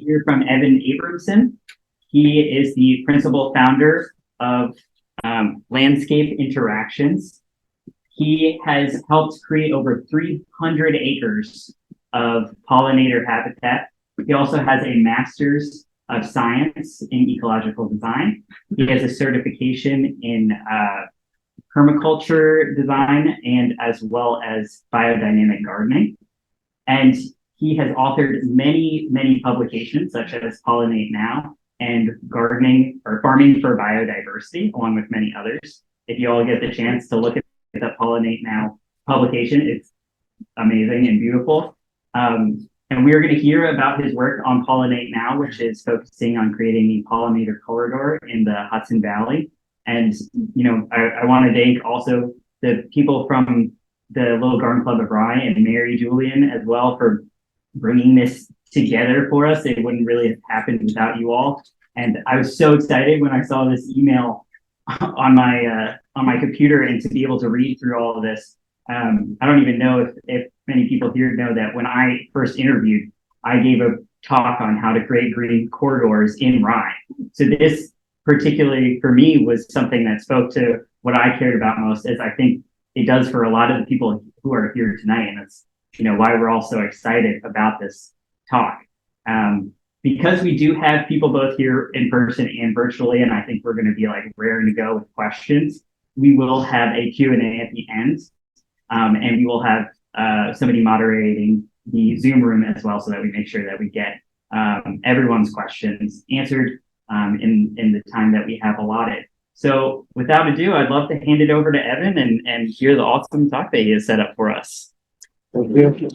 hear from Evan Abramson. He is the principal founder of Landscape Interactions. He has helped create over 300 acres of pollinator habitat. He also has a master's of science in ecological design. He has a certification in permaculture design and as well as biodynamic gardening. And he has authored many, many publications such as Pollinate Now and Gardening or Farming for Biodiversity, along with many others. If you all get the chance to look at the Pollinate Now publication, it's amazing and beautiful. And we're going to hear about his work on Pollinate Now, which is focusing on creating a pollinator corridor in the Hudson Valley. And, you know, I want to thank also the people from the Little Garden Club of Rye and Mary Julian as well for bringing this together for us. It wouldn't really have happened without you all. And I was so excited when I saw this email on my computer and to be able to read through all of this. I don't even know if many people here know that when I first interviewed, I gave a talk on how to create green corridors in Rye. So this particularly for me was something that spoke to what I cared about most, as I think it does for a lot of the people who are here tonight. And that's, you know, why we're all so excited about this talk. Because we do have people both here in person and virtually, and I think we're going to be like raring to go with questions. We will have a Q&A at the end. And we will have somebody moderating the Zoom room as well, so that we make sure that we get everyone's questions answered in the time that we have allotted. So without ado, I'd love to hand it over to Evan and hear the awesome talk that he has set up for us. Thank you.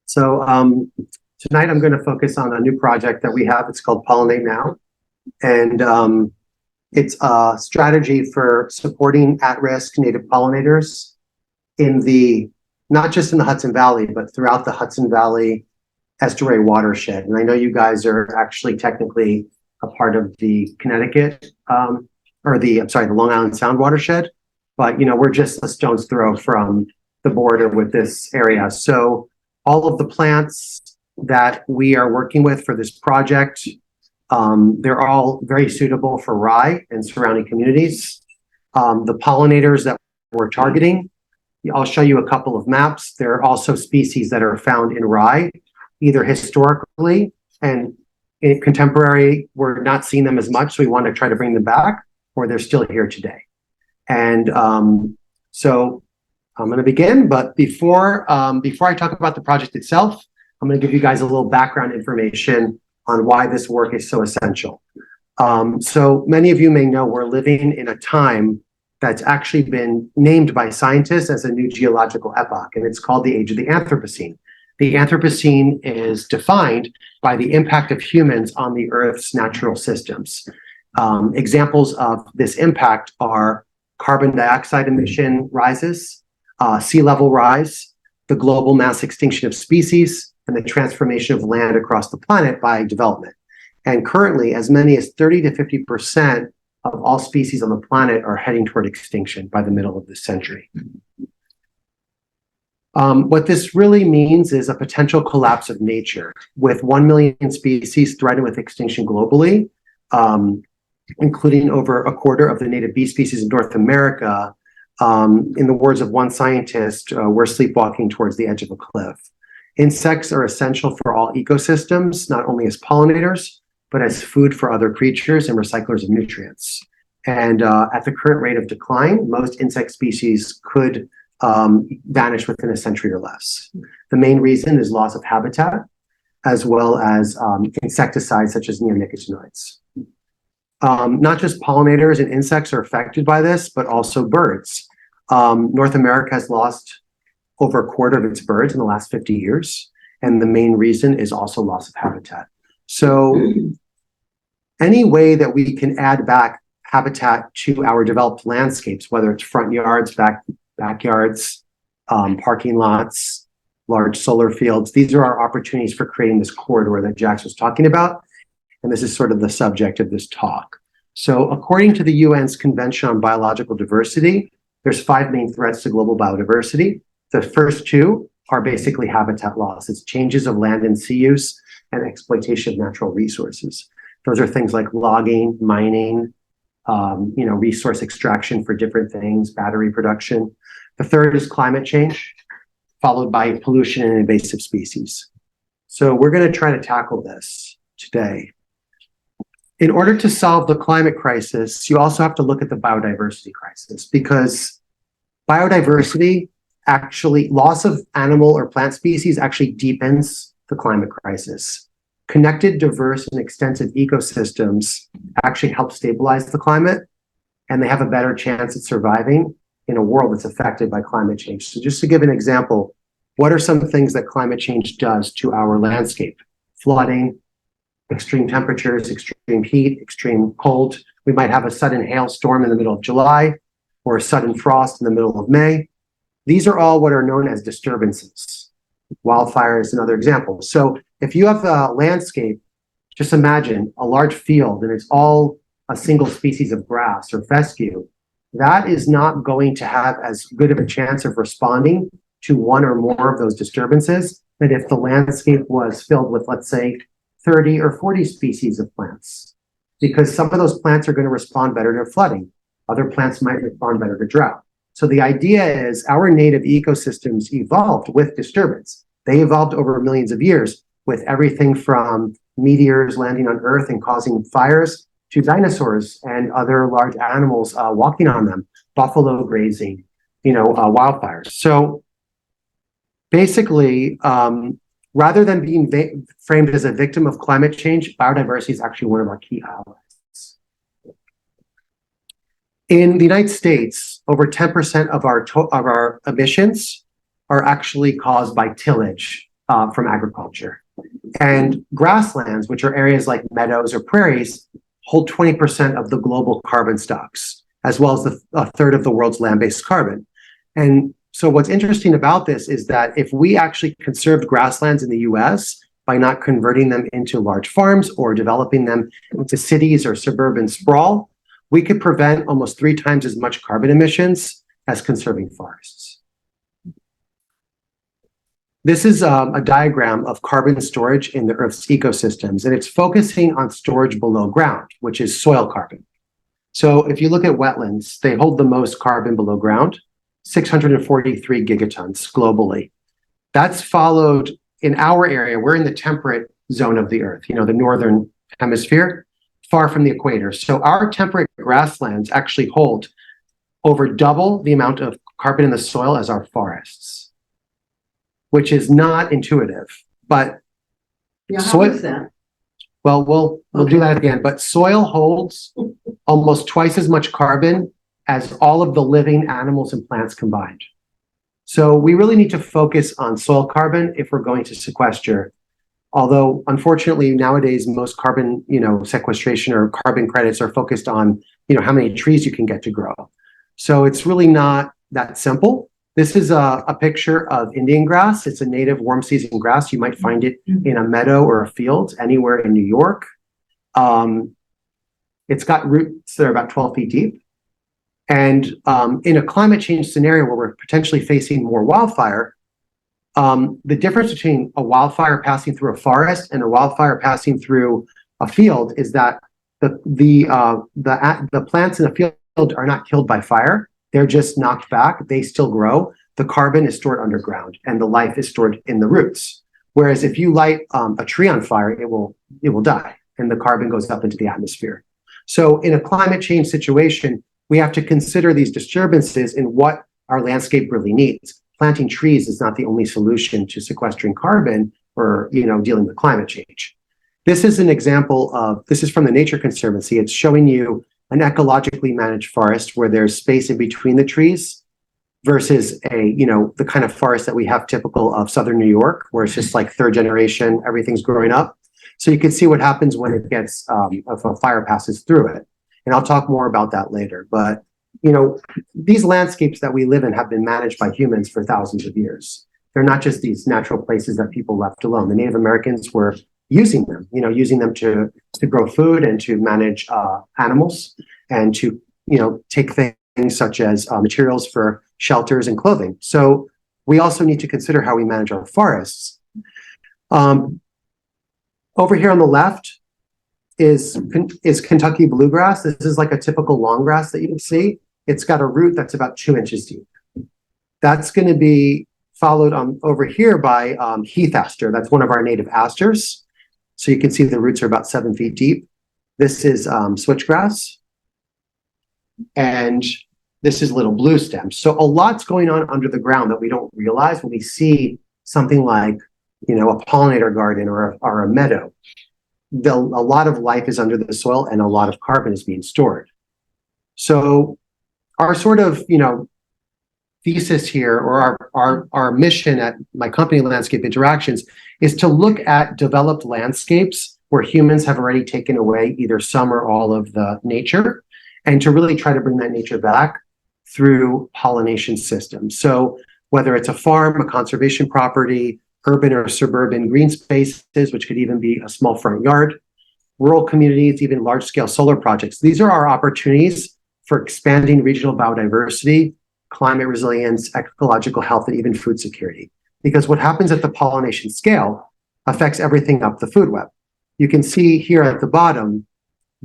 So tonight I'm going to focus on a new project that we have. It's called Pollinate Now. And it's a strategy for supporting at-risk native pollinators not just in the Hudson Valley, but throughout the Hudson Valley estuary watershed. And I know you guys are actually technically a part of the Connecticut, the Long Island Sound watershed, but you know, we're just a stone's throw from the border with this area. So all of the plants that we are working with for this project, they're all very suitable for Rye and surrounding communities. The pollinators that we're targeting, I'll show you a couple of maps. There are also species that are found in Rye, either historically and in contemporary, we're not seeing them as much, so we want to try to bring them back, or they're still here today. And so I'm going to begin, but before I talk about the project itself, I'm going to give you guys a little background information on why this work is so essential. So many of you may know we're living in a time that's actually been named by scientists as a new geological epoch, and it's called the age of the Anthropocene. The Anthropocene is defined by the impact of humans on the Earth's natural systems. Examples of this impact are carbon dioxide emission rises, sea level rise, the global mass extinction of species, and the transformation of land across the planet by development. And currently, as many as 30 to 50% of all species on the planet are heading toward extinction by the middle of this century. What this really means is a potential collapse of nature, with 1 million species threatened with extinction globally, including over a quarter of the native bee species in North America. In the words of one scientist, we're sleepwalking towards the edge of a cliff. Insects are essential for all ecosystems, not only as pollinators, but as food for other creatures and recyclers of nutrients. And at the current rate of decline, most insect species could vanish within a century or less. The main reason is loss of habitat, as well as insecticides such as neonicotinoids. Not just pollinators and insects are affected by this, but also birds. North America has lost over a quarter of its birds in the last 50 years, and the main reason is also loss of habitat. So any way that we can add back habitat to our developed landscapes, whether it's front yards, backyards, parking lots, large solar fields, these are our opportunities for creating this corridor that Jax was talking about. And this is sort of the subject of this talk. So according to the UN's Convention on Biological Diversity, there's 5 main threats to global biodiversity. The first 2 are basically habitat loss. It's changes of land and sea use and exploitation of natural resources. Those are things like logging, mining, resource extraction for different things, battery production. The third is climate change, followed by pollution and invasive species. So we're going to try to tackle this today. In order to solve the climate crisis, you also have to look at the biodiversity crisis, because biodiversity actually, loss of animal or plant species actually deepens the climate crisis. Connected, diverse, and extensive ecosystems actually help stabilize the climate, and they have a better chance at surviving in a world that's affected by climate change. So just to give an example, what are some things that climate change does to our landscape? Flooding, extreme temperatures, extreme heat, extreme cold. We might have a sudden hailstorm in the middle of July or a sudden frost in the middle of May. These are all what are known as disturbances. Wildfire is another example. So if you have a landscape, just imagine a large field and it's all a single species of grass or fescue, that is not going to have as good of a chance of responding to one or more of those disturbances than if the landscape was filled with, let's say, 30 or 40 species of plants, because some of those plants are going to respond better to flooding. Other plants might respond better to drought. So the idea is our native ecosystems evolved with disturbance. They evolved over millions of years with everything from meteors landing on Earth and causing fires to dinosaurs and other large animals walking on them, buffalo grazing, wildfires. So basically, rather than being framed as a victim of climate change, biodiversity is actually one of our key allies. In the United States, over 10% of our emissions are actually caused by tillage from agriculture. And grasslands, which are areas like meadows or prairies, hold 20% of the global carbon stocks, as well as a third of the world's land-based carbon. And so what's interesting about this is that if we actually conserved grasslands in the US by not converting them into large farms or developing them into cities or suburban sprawl, we could prevent almost 3 times as much carbon emissions as conserving forests. This is a diagram of carbon storage in the Earth's ecosystems, and it's focusing on storage below ground, which is soil carbon. So if you look at wetlands, they hold the most carbon below ground, 643 gigatons globally. That's followed in our area. We're in the temperate zone of the Earth, the northern hemisphere, far from the equator. So our temperate grasslands actually hold over double the amount of carbon in the soil as our forests, which is not intuitive. But how is that? Well, we'll do that at the end. But soil holds almost twice as much carbon as all of the living animals and plants combined. So we really need to focus on soil carbon if we're going to sequester. Although, unfortunately, nowadays, most carbon, sequestration or carbon credits are focused on, how many trees you can get to grow. So it's really not that simple. This is a picture of Indian grass. It's a native warm season grass. You might find it in a meadow or a field anywhere in New York. It's got roots that are about 12 feet deep. And in a climate change scenario where we're potentially facing more wildfire, the difference between a wildfire passing through a forest and a wildfire passing through a field is that the plants in the field are not killed by fire. They're just knocked back. They still grow. The carbon is stored underground, and the life is stored in the roots. Whereas if you light a tree on fire, it will die, and the carbon goes up into the atmosphere. So in a climate change situation, we have to consider these disturbances in what our landscape really needs. Planting trees is not the only solution to sequestering carbon or dealing with climate change. This is an example this is from the Nature Conservancy. It's showing you an ecologically managed forest where there's space in between the trees versus the kind of forest that we have typical of Southern New York, where it's just like third generation, everything's growing up. So you can see what happens when it gets, if a fire passes through it. And I'll talk more about that later. But, these landscapes that we live in have been managed by humans for thousands of years. They're not just these natural places that people left alone. The Native Americans were using them, using them to grow food and to manage animals and to, take things such as materials for shelters and clothing. So we also need to consider how we manage our forests. Over here on the left is Kentucky bluegrass. This is like a typical long grass that you can see. It's got a root that's about 2 inches deep. That's going to be followed on over here by heath aster. That's one of our native asters. So you can see the roots are about 7 feet deep. This is switchgrass. And this is little blue stems. So a lot's going on under the ground that we don't realize when we see something like, you know, a pollinator garden or a meadow. A lot of life is under the soil and a lot of carbon is being stored. So our sort of, you know, thesis here, or our mission at my company, Landscape Interactions, is to look at developed landscapes where humans have already taken away either some or all of the nature, and to really try to bring that nature back through pollination systems. So whether it's a farm, a conservation property, urban or suburban green spaces, which could even be a small front yard, rural communities, even large-scale solar projects. These are our opportunities for expanding regional biodiversity, climate resilience, ecological health, and even food security. Because what happens at the pollination scale affects everything up the food web. You can see here at the bottom,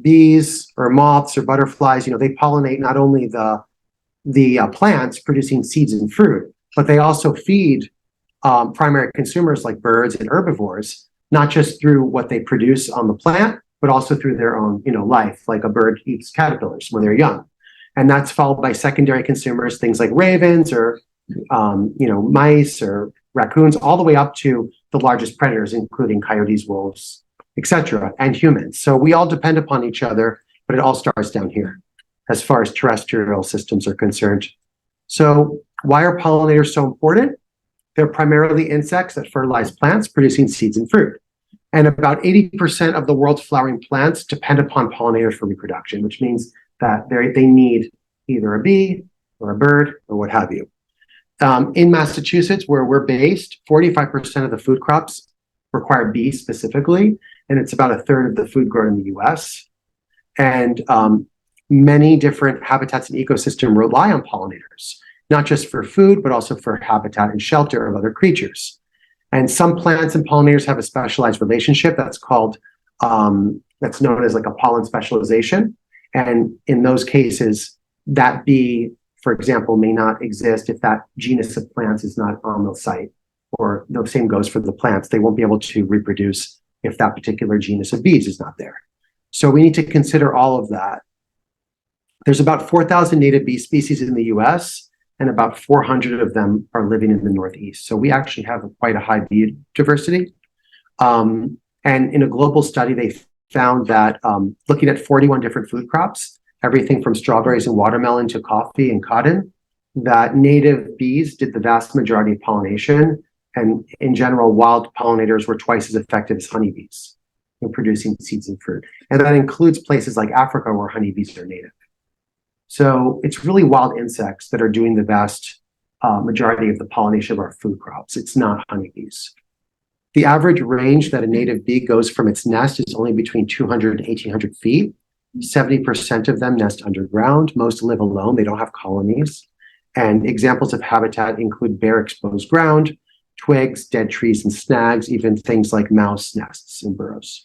bees or moths or butterflies, you know, they pollinate not only the plants producing seeds and fruit, but they also feed primary consumers like birds and herbivores, not just through what they produce on the plant, but also through their own, you know, life, like a bird eats caterpillars when they're young. And that's followed by secondary consumers, things like ravens or, you know, mice or raccoons, all the way up to the largest predators, including coyotes, wolves, etc., and humans. So we all depend upon each other, but it all starts down here as far as terrestrial systems are concerned. So why are pollinators so important? They're primarily insects that fertilize plants, producing seeds and fruit. And about 80% of the world's flowering plants depend upon pollinators for reproduction, which means that they need either a bee or a bird or what have you. In Massachusetts, where we're based, 45% of the food crops require bees specifically, and it's about a third of the food grown in the US. And many different habitats and ecosystems rely on pollinators, not just for food, but also for habitat and shelter of other creatures. And some plants and pollinators have a specialized relationship that's called, that's known as like a pollen specialization. And in those cases, that bee, for example, may not exist if that genus of plants is not on the site. Or the same goes for the plants. They won't be able to reproduce if that particular genus of bees is not there. So we need to consider all of that. There's about 4,000 native bee species in the US, and about 400 of them are living in the Northeast. So we actually have quite a high biodiversity. And in a global study, they found that looking at 41 different food crops, everything from strawberries and watermelon to coffee and cotton, that native bees did the vast majority of pollination. And in general, wild pollinators were twice as effective as honeybees in producing seeds and fruit. And that includes places like Africa where honeybees are native. So it's really wild insects that are doing the vast majority of the pollination of our food crops. It's not honeybees. The average range that a native bee goes from its nest is only between 200 and 1,800 feet. 70% of them nest underground. Most live alone. They don't have colonies. And examples of habitat include bare exposed ground, twigs, dead trees and snags, even things like mouse nests and burrows.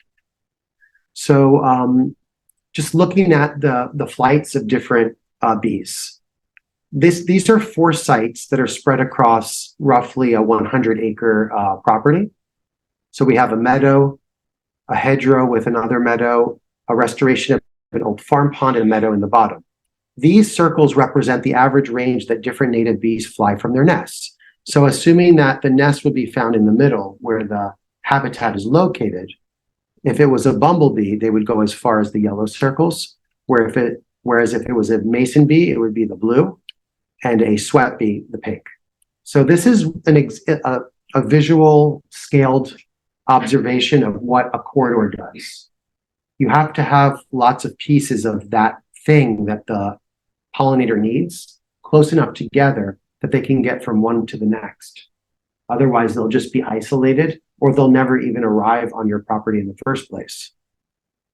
So just looking at the flights of different bees. These are 4 sites that are spread across roughly a 100-acre property. So we have a meadow, a hedgerow with another meadow, a restoration of an old farm pond, and a meadow in the bottom. These circles represent the average range that different native bees fly from their nests. So assuming that the nest would be found in the middle where the habitat is located, if it was a bumblebee, they would go as far as the yellow circles, whereas if it was a mason bee, it would be the blue, and a sweat bee, the pink. So this is a visual scaled observation of what a corridor does. You have to have lots of pieces of that thing that the pollinator needs close enough together that they can get from one to the next. Otherwise, they'll just be isolated, or they'll never even arrive on your property in the first place.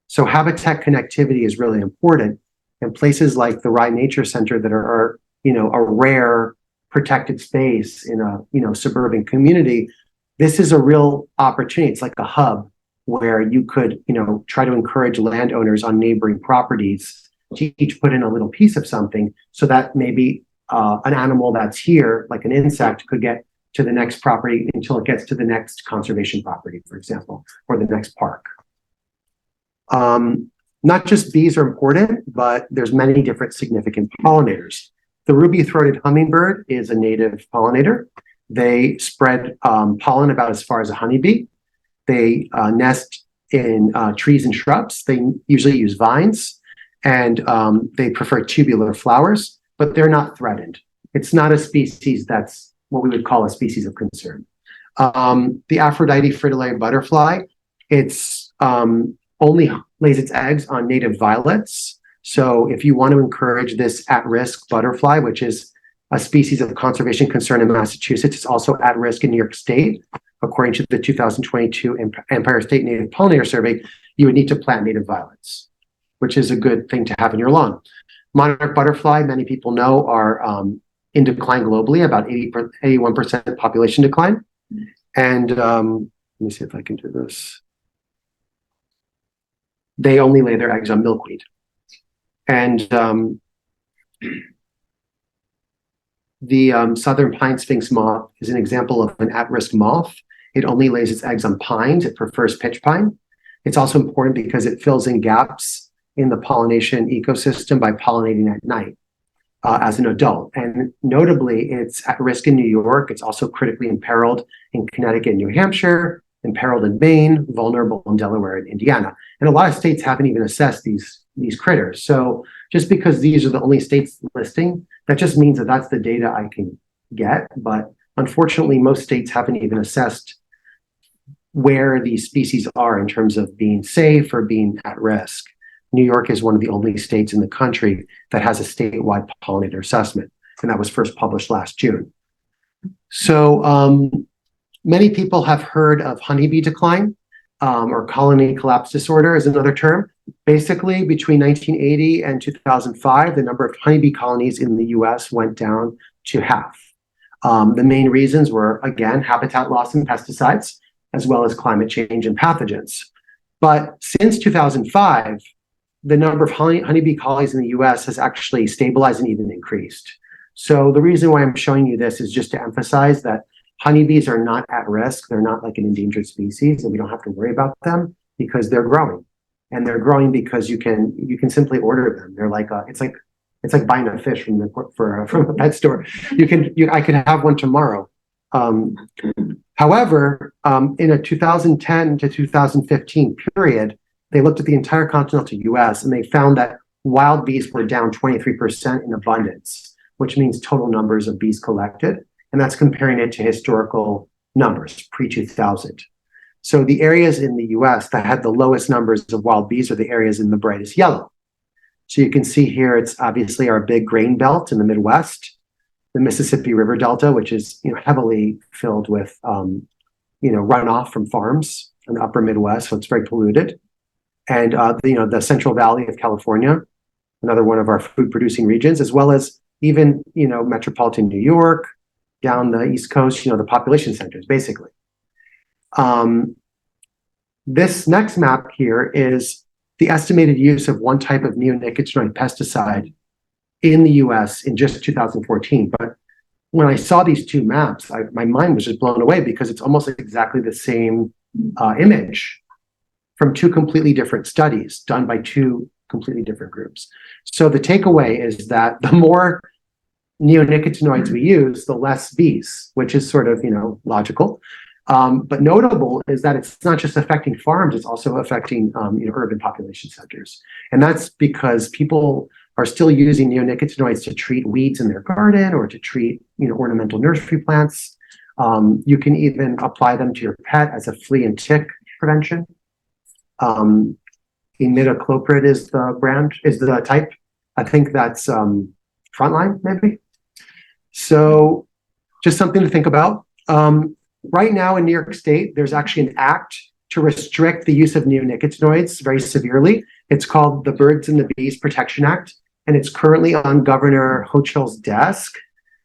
So habitat connectivity is really important. And places like the Rye Nature Center that are, you know, a rare protected space in a, suburban community, this is a real opportunity. It's like a hub where you could, try to encourage landowners on neighboring properties to each put in a little piece of something so that maybe an animal that's here, like an insect, could get to the next property until it gets to the next conservation property, for example, or the next park. Not just bees are important, but there's many different significant pollinators. The ruby-throated hummingbird is a native pollinator. They spread pollen about as far as a honeybee. They nest in trees and shrubs. They usually use vines, and they prefer tubular flowers, but they're not threatened. It's not a species that's what we would call a species of concern. The Aphrodite fritillary butterfly, it's only lays its eggs on native violets. So if you want to encourage this at-risk butterfly, which is a species of conservation concern in Massachusetts, it's also at risk in New York State, according to the 2022 Empire State Native Pollinator Survey, you would need to plant native violets, which is a good thing to have in your lawn. Monarch butterfly, many people know, are in decline globally, about 81% population decline. And let me see if I can do this. They only lay their eggs on milkweed. And the southern pine sphinx moth is an example of an at-risk moth. It only lays its eggs on pines. It prefers pitch pine. It's also important because it fills in gaps in the pollination ecosystem by pollinating at night as an adult. And notably, it's at risk in New York. It's also critically imperiled in Connecticut and New Hampshire, imperiled in Maine, vulnerable in Delaware and Indiana. And a lot of states haven't even assessed these critters. So just because these are the only states listing, that just means that that's the data I can get. But unfortunately, most states haven't even assessed where these species are in terms of being safe or being at risk. New York is one of the only states in the country that has a statewide pollinator assessment, and that was first published last June. So many people have heard of honeybee decline, or colony collapse disorder is another term. Basically, between 1980 and 2005, the number of honeybee colonies in the US went down to half. The main reasons were, again, habitat loss and pesticides, as well as climate change and pathogens. But since 2005, the number of honeybee colonies in the US has actually stabilized and even increased. So the reason why I'm showing you this is just to emphasize that honeybees are not at risk. They're not like an endangered species, and we don't have to worry about them because they're growing. And they're growing because you can simply order them. They're like it's like buying a fish from a pet store. I could have one tomorrow. However, in a 2010 to 2015 period, they looked at the entire continental US and they found that wild bees were down 23% in abundance, which means total numbers of bees collected. And that's comparing it to historical numbers, pre-2000. So the areas in the US that had the lowest numbers of wild bees are the areas in the brightest yellow. So you can see here, it's obviously our big grain belt in the Midwest, the Mississippi River Delta, which is heavily filled with runoff from farms in the upper Midwest, so it's very polluted. And the Central Valley of California, another one of our food producing regions, as well as even metropolitan New York, down the East Coast, the population centers, basically. This next map here is the estimated use of one type of neonicotinoid pesticide in the US in just 2014. But when I saw these two maps, my mind was just blown away because it's almost exactly the same image from two completely different studies done by two completely different groups. So the takeaway is that the more neonicotinoids we use, the less bees, which is sort of, logical. But notable is that it's not just affecting farms, it's also affecting urban population centers. And that's because people are still using neonicotinoids to treat weeds in their garden or to treat ornamental nursery plants. You can even apply them to your pet as a flea and tick prevention. Imidacloprid is the type. I think that's Frontline, maybe. So just something to think about. Right now in New York State, there's actually an act to restrict the use of neonicotinoids very severely. It's called the Birds and the Bees Protection Act, and it's currently on Governor Hochul's desk.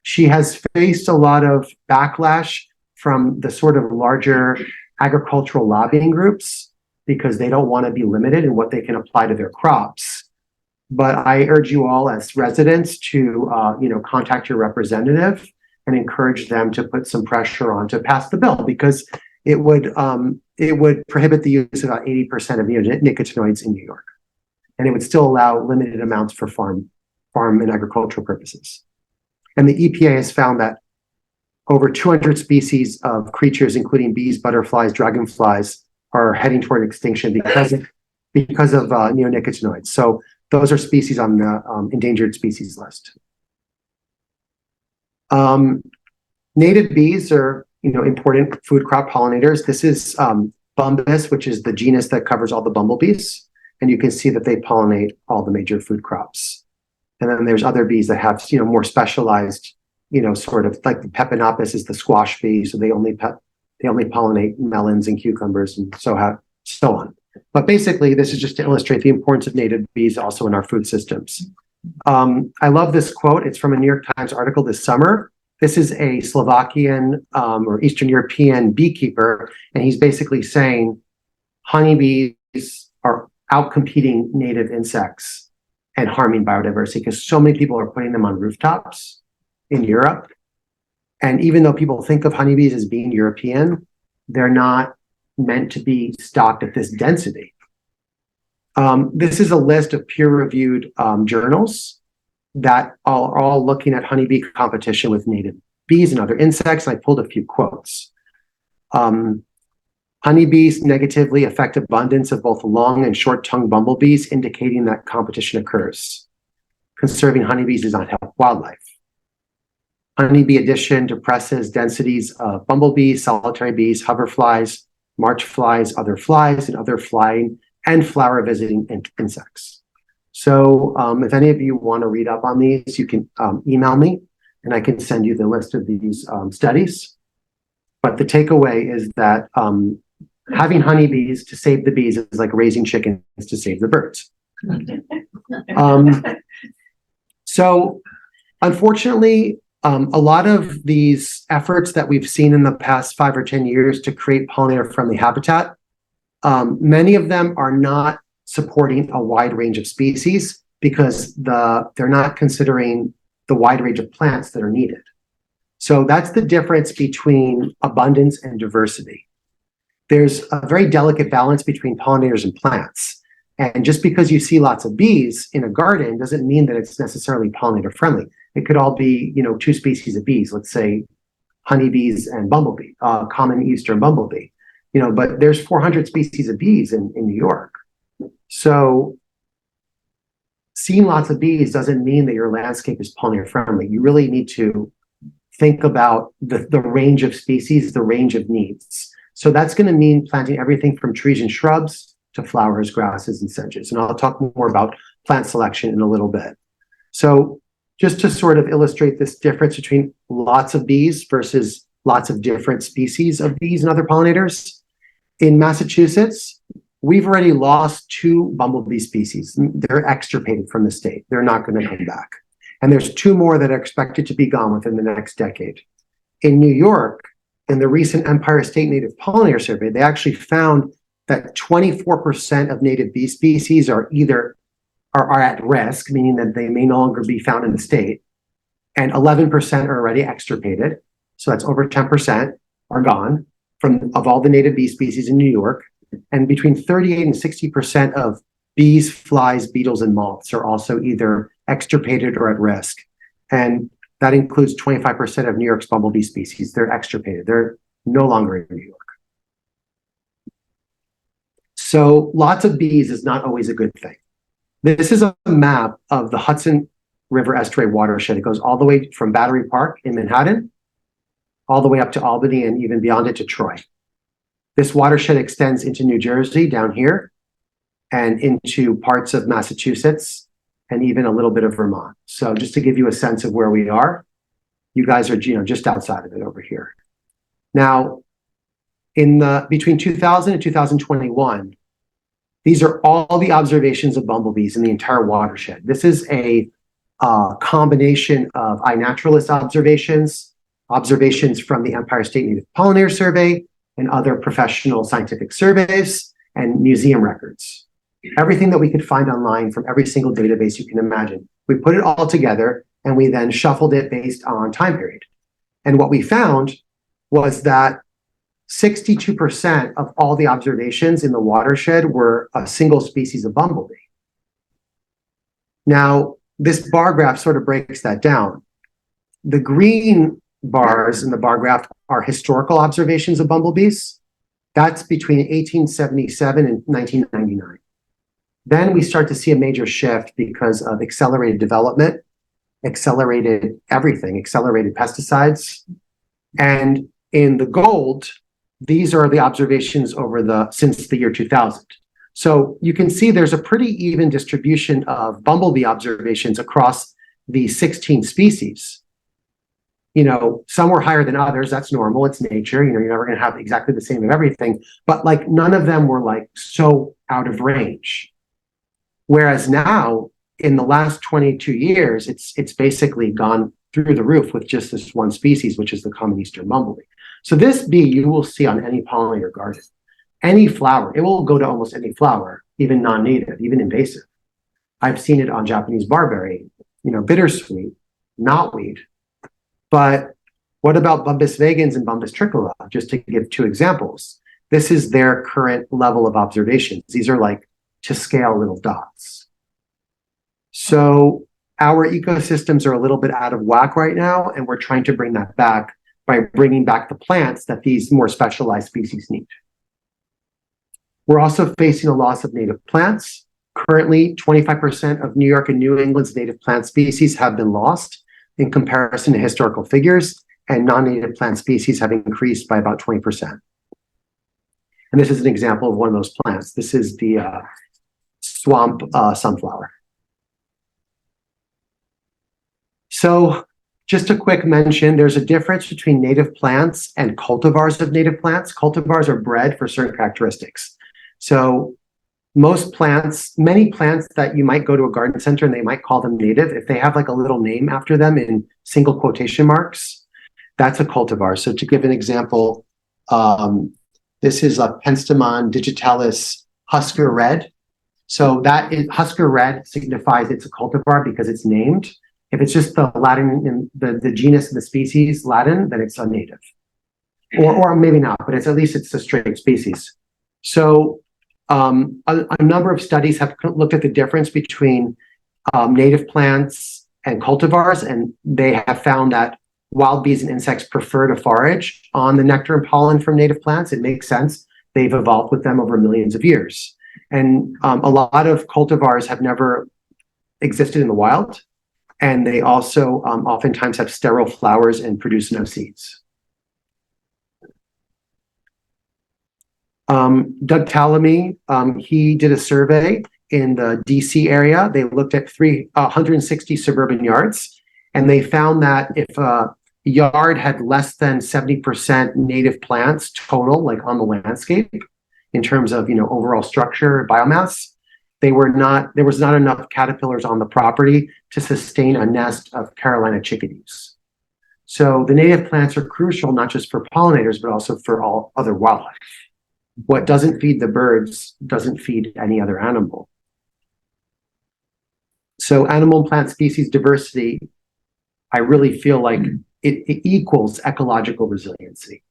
She has faced a lot of backlash from the sort of larger agricultural lobbying groups because they don't want to be limited in what they can apply to their crops. But I urge you all as residents to, contact your representative and encourage them to put some pressure on to pass the bill, because it would prohibit the use of about 80% of neonicotinoids in New York, and it would still allow limited amounts for farm and agricultural purposes. And the EPA has found that over 200 species of creatures, including bees, butterflies, dragonflies, are heading toward extinction because of neonicotinoids. So those are species on the endangered species list. Native bees are, important food crop pollinators. This is Bombus, which is the genus that covers all the bumblebees. And you can see that they pollinate all the major food crops. And then there's other bees that have, more specialized, sort of like the Pepinopus is the squash bee. So they only pollinate melons and cucumbers and so on. But basically, this is just to illustrate the importance of native bees also in our food systems. I love this quote. It's from a New York Times article this summer. This is a Slovakian or Eastern European beekeeper, and he's basically saying honeybees are outcompeting native insects and harming biodiversity because so many people are putting them on rooftops in Europe. And even though people think of honeybees as being European, they're not meant to be stocked at this density. This is a list of peer-reviewed journals that are all looking at honeybee competition with native bees and other insects. I pulled a few quotes. Honeybees negatively affect abundance of both long and short-tongued bumblebees, indicating that competition occurs. Conserving honeybees does not help wildlife. Honeybee addition depresses densities of bumblebees, solitary bees, hoverflies, march flies, other flies, and other flying and flower visiting insects. So if any of you want to read up on these, you can email me and I can send you the list of these studies. But the takeaway is that having honeybees to save the bees is like raising chickens to save the birds. So unfortunately, a lot of these efforts that we've seen in the past 5 or 10 years to create pollinator-friendly habitat, many of them are not supporting a wide range of species because they're not considering the wide range of plants that are needed. So that's the difference between abundance and diversity. There's a very delicate balance between pollinators and plants. And just because you see lots of bees in a garden doesn't mean that it's necessarily pollinator friendly. It could all be, 2 species of bees, let's say honeybees and bumblebee, common eastern bumblebee, but there's 400 species of bees in New York. So seeing lots of bees doesn't mean that your landscape is pollinator friendly. You really need to think about the range of species, the range of needs. So that's going to mean planting everything from trees and shrubs to flowers, grasses, and sedges. And I'll talk more about plant selection in a little bit. So just to sort of illustrate this difference between lots of bees versus lots of different species of bees and other pollinators, in Massachusetts, we've already lost 2 bumblebee species. They're extirpated from the state. They're not going to come back. And there's 2 more that are expected to be gone within the next decade. In New York, in the recent Empire State Native Pollinator Survey, they actually found that 24% of native bee species are at risk, meaning that they may no longer be found in the state, and 11% are already extirpated. So that's over 10% are gone of all the native bee species in New York. And between 38 and 60% of bees, flies, beetles, and moths are also either extirpated or at risk. And that includes 25% of New York's bumblebee species. They're extirpated. They're no longer in New York. So lots of bees is not always a good thing. This is a map of the Hudson River Estuary watershed. It goes all the way from Battery Park in Manhattan, all the way up to Albany and even beyond it to Troy. This watershed extends into New Jersey down here and into parts of Massachusetts and even a little bit of Vermont. So just to give you a sense of where we are, you guys are just outside of it over here. Now, between 2000 and 2021, these are all the observations of bumblebees in the entire watershed. This is a a combination of iNaturalist observations from the Empire State Native Pollinator Survey, and other professional scientific surveys, and museum records. Everything that we could find online from every single database you can imagine. We put it all together, and we then shuffled it based on time period. And what we found was that 62% of all the observations in the watershed were a single species of bumblebee. Now, this bar graph sort of breaks that down. The green bars in the bar graph are historical observations of bumblebees. That's between 1877 and 1999. Then we start to see a major shift because of accelerated development, accelerated everything, accelerated pesticides. And in the gold, these are the observations since the year 2000. So you can see there's a pretty even distribution of bumblebee observations across the 16 species. Some were higher than others. That's normal. It's nature. You're never going to have exactly the same of everything. But like none of them were like so out of range. Whereas now, in the last 22 years, it's basically gone through the roof with just this one species, which is the common eastern bumblebee. So this bee you will see on any pollinator garden, any flower. It will go to almost any flower, even non-native, even invasive. I've seen it on Japanese barberry, bittersweet, knotweed. But what about Bumbus vagans and Bumbus tricola? Just to give two examples. This is their current level of observations. These are like to scale little dots. So our ecosystems are a little bit out of whack right now, and we're trying to bring that back by bringing back the plants that these more specialized species need. We're also facing a loss of native plants. Currently, 25% of New York and New England's native plant species have been lost in comparison to historical figures, and non-native plant species have increased by about 20%. And this is an example of one of those plants. This is the swamp sunflower. So just a quick mention, there's a difference between native plants and cultivars of native plants. Cultivars are bred for certain characteristics. So many plants that you might go to a garden center and they might call them native, if they have like a little name after them in single quotation marks, that's a cultivar. So to give an example, this is a Penstemon digitalis Husker Red. So Husker Red signifies it's a cultivar because it's named. If it's just the Latin, in the genus and the species Latin, then it's a native. Or maybe not, but at least it's a straight species. So a number of studies have looked at the difference between native plants and cultivars, and they have found that wild bees and insects prefer to forage on the nectar and pollen from native plants. It makes sense. They've evolved with them over millions of years. And a lot of cultivars have never existed in the wild, and they also oftentimes have sterile flowers and produce no seeds. Doug Tallamy, he did a survey in the DC area. They looked at 160 suburban yards, and they found that if a yard had less than 70% native plants total, like on the landscape, in terms of overall structure, biomass, there was not enough caterpillars on the property to sustain a nest of Carolina chickadees. So the native plants are crucial not just for pollinators, but also for all other wildlife. What doesn't feed the birds doesn't feed any other animal. So animal and plant species diversity, I really feel like it equals ecological resiliency.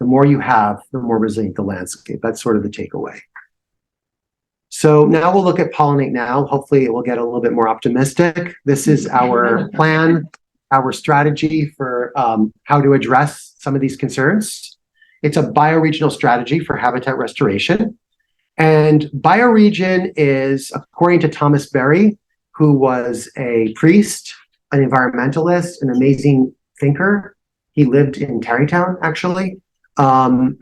The more you have, the more resilient the landscape. That's sort of the takeaway. So now we'll look at Pollinate Now. Hopefully it will get a little bit more optimistic. This is our plan, our strategy for how to address some of these concerns. It's a bioregional strategy for habitat restoration. And bioregion is, according to Thomas Berry, who was a priest, an environmentalist, an amazing thinker. He lived in Tarrytown, actually. A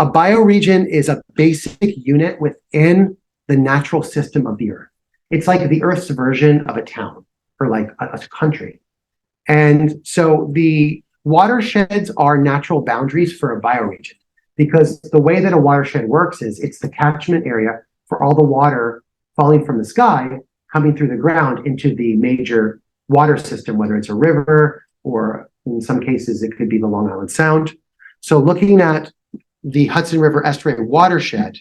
bioregion is a basic unit within the natural system of the earth. It's like the Earth's version of a town or like a country. And so the watersheds are natural boundaries for a bioregion, because the way that a watershed works is it's the catchment area for all the water falling from the sky, coming through the ground into the major water system, whether it's a river or in some cases it could be the Long Island Sound. So looking at the Hudson River Estuary watershed,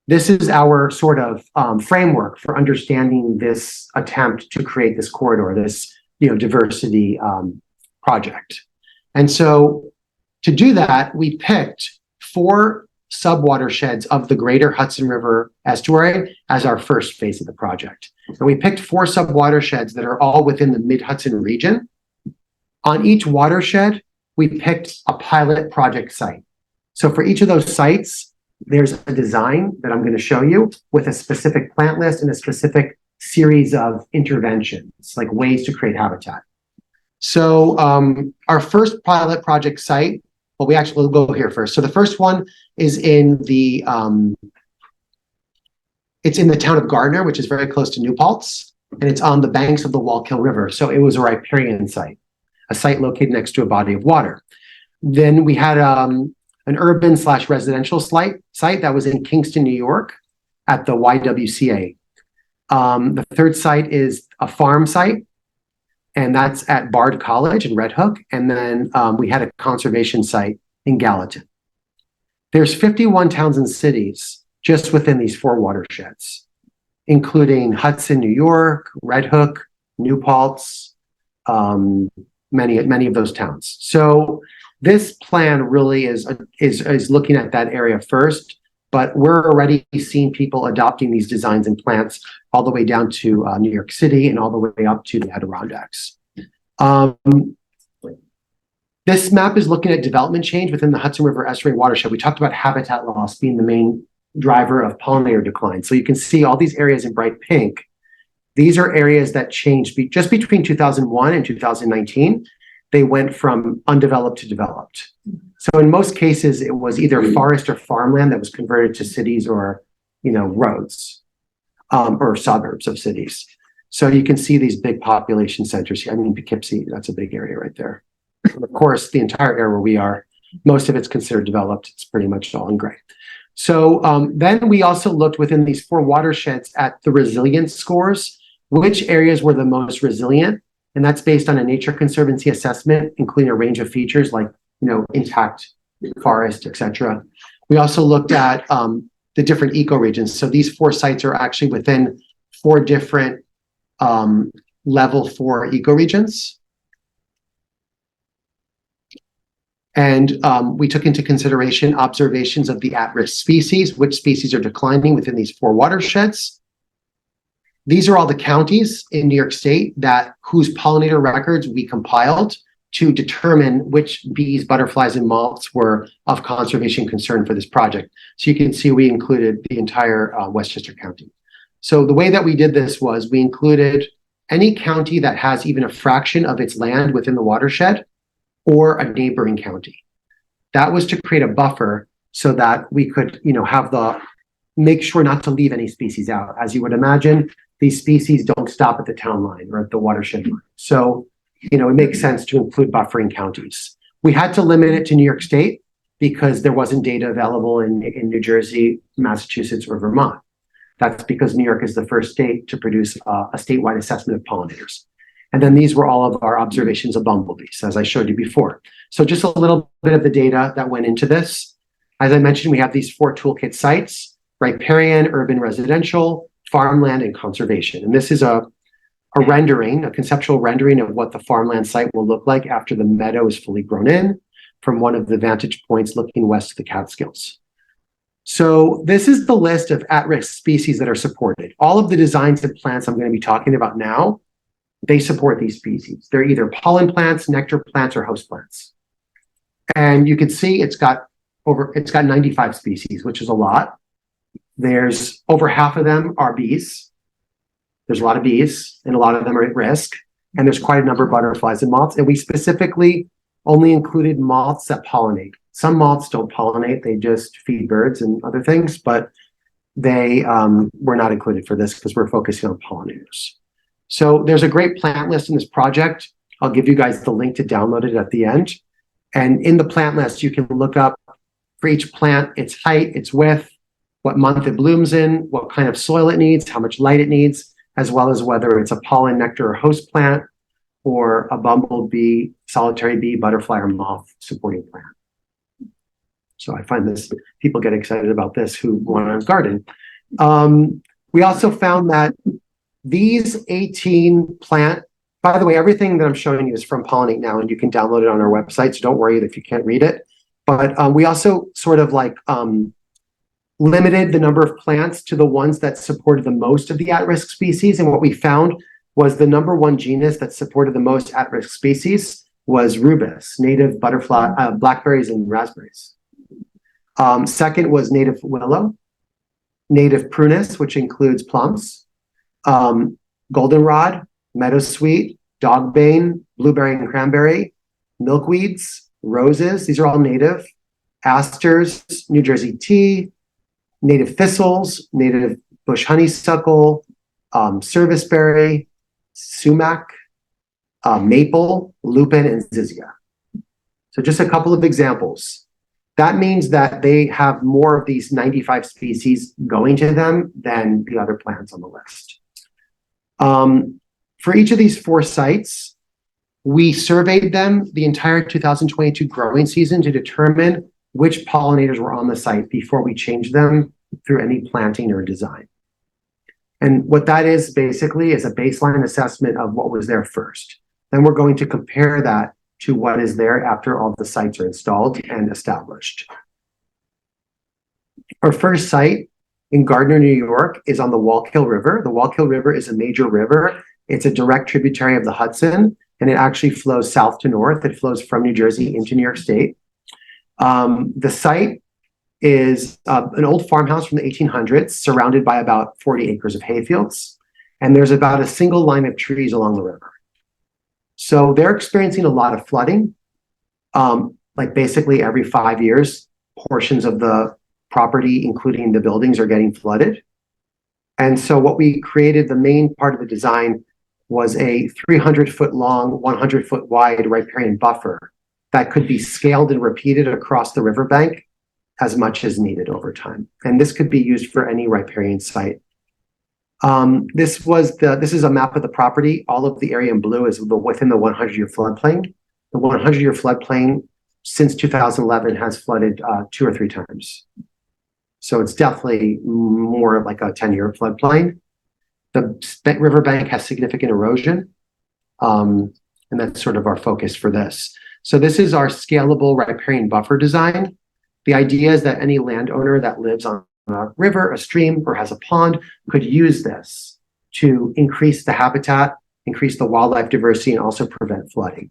this is our sort of framework for understanding this attempt to create this corridor, this diversity project. And so to do that, we picked 4 sub-watersheds of the greater Hudson River estuary as our first phase of the project. And we picked 4 sub-watersheds that are all within the mid-Hudson region. On each watershed, we picked a pilot project site. So for each of those sites, there's a design that I'm going to show you with a specific plant list and a specific series of interventions, like ways to create habitat. So our first pilot project site, well, we'll go here first. So the first one is in the, it's in the town of Gardner, which is very close to New Paltz, and it's on the banks of the Wallkill River. So it was a riparian site, a site located next to a body of water. Then we had an urban/residential site that was in Kingston, New York at the YWCA. The third site is a farm site, and that's at Bard College in Red Hook. And then we had a conservation site in Gallatin. There's 51 towns and cities just within these 4 watersheds, including Hudson, New York, Red Hook, New Paltz, many of those towns. So this plan really is looking at that area first, but we're already seeing people adopting these designs and plants all the way down to New York City and all the way up to the Adirondacks. This map is looking at development change within the Hudson River Estuary watershed. We talked about habitat loss being the main driver of pollinator decline. So you can see all these areas in bright pink. These are areas that changed just between 2001 and 2019. They went from undeveloped to developed. So in most cases, it was either forest or farmland that was converted to cities or, roads or suburbs of cities. So you can see these big population centers here. I mean, Poughkeepsie, that's a big area right there. And of course, the entire area where we are, most of it's considered developed. It's pretty much all in gray. So then we also looked within these 4 watersheds at the resilience scores, which areas were the most resilient. And that's based on a Nature Conservancy assessment, including a range of features like, intact forest, etc. We also looked at the different ecoregions. So these 4 sites are actually within 4 different level 4 ecoregions. And we took into consideration observations of the at-risk species, which species are declining within these 4 watersheds. These are all the counties in New York State whose pollinator records we compiled to determine which bees, butterflies, and moths were of conservation concern for this project. So you can see we included the entire Westchester County. So the way that we did this was we included any county that has even a fraction of its land within the watershed or a neighboring county. That was to create a buffer so that we could, make sure not to leave any species out. As you would imagine, these species don't stop at the town line or at the watershed line. So, it makes sense to include buffering counties. We had to limit it to New York State because there wasn't data available in New Jersey, Massachusetts, or Vermont. That's because New York is the first state to produce a statewide assessment of pollinators. And then these were all of our observations of bumblebees, as I showed you before. So just a little bit of the data that went into this. As I mentioned, we have these 4 toolkit sites: riparian, urban residential, farmland, and conservation. And this is a conceptual rendering of what the farmland site will look like after the meadow is fully grown in from one of the vantage points looking west of the Catskills. So this is the list of at-risk species that are supported. All of the designs and plants I'm going to be talking about now, they support these species. They're either pollen plants, nectar plants, or host plants. And you can see it's got 95 species, which is a lot. There's over half of them are bees. There's a lot of bees, and a lot of them are at risk. And there's quite a number of butterflies and moths. And we specifically only included moths that pollinate. Some moths don't pollinate, they just feed birds and other things, but they were not included for this because we're focusing on pollinators. So there's a great plant list in this project. I'll give you guys the link to download it at the end. And in the plant list, you can look up for each plant, its height, its width, what month it blooms in, what kind of soil it needs, how much light it needs, as well as whether it's a pollen, nectar, or host plant, or a bumblebee, solitary bee, butterfly, or moth supporting plant. So I find this, people get excited about this who want to garden. We also found that these 18 plant, by the way, everything that I'm showing you is from Pollinate Now, and you can download it on our website, so don't worry if you can't read it. But we also sort of like limited the number of plants to the ones that supported the most of the at-risk species. And what we found was the number one genus that supported the most at-risk species was rubus, native butterfly, blackberries and raspberries. Second was native willow, native prunus, which includes plums, goldenrod, meadowsweet, dogbane, blueberry and cranberry, milkweeds, roses, these are all native, asters, New Jersey tea, native thistles, native bush honeysuckle, serviceberry, sumac, maple, lupin, and zizia. So just a couple of examples. That means that they have more of these 95 species going to them than the other plants on the list. For each of these 4 sites, we surveyed them the entire 2022 growing season to determine which pollinators were on the site before we changed them through any planting or design. And what that is basically is a baseline assessment of what was there first. Then we're going to compare that to what is there after all the sites are installed and established. Our first site in Gardner, New York is on the Wallkill River. The Wallkill River is a major river. It's a direct tributary of the Hudson, and it actually flows south to north. It flows from New Jersey into New York State. The site is an old farmhouse from the 1800s, surrounded by about 40 acres of hayfields. And there's about a single line of trees along the river. So they're experiencing a lot of flooding. Like basically every 5 years, portions of the property, including the buildings, are getting flooded. And so what we created, the main part of the design, was a 300-foot long, 100-foot wide riparian buffer that could be scaled and repeated across the riverbank as much as needed over time. And this could be used for any riparian site. This is a map of the property. All of the area in blue is within the 100-year floodplain. The 100-year floodplain since 2011 has flooded 2 or 3 times. So it's definitely more like a 10-year floodplain. The riverbank has significant erosion, and that's sort of our focus for this. So this is our scalable riparian buffer design. The idea is that any landowner that lives on a river, a stream, or has a pond could use this to increase the habitat, increase the wildlife diversity, and also prevent flooding.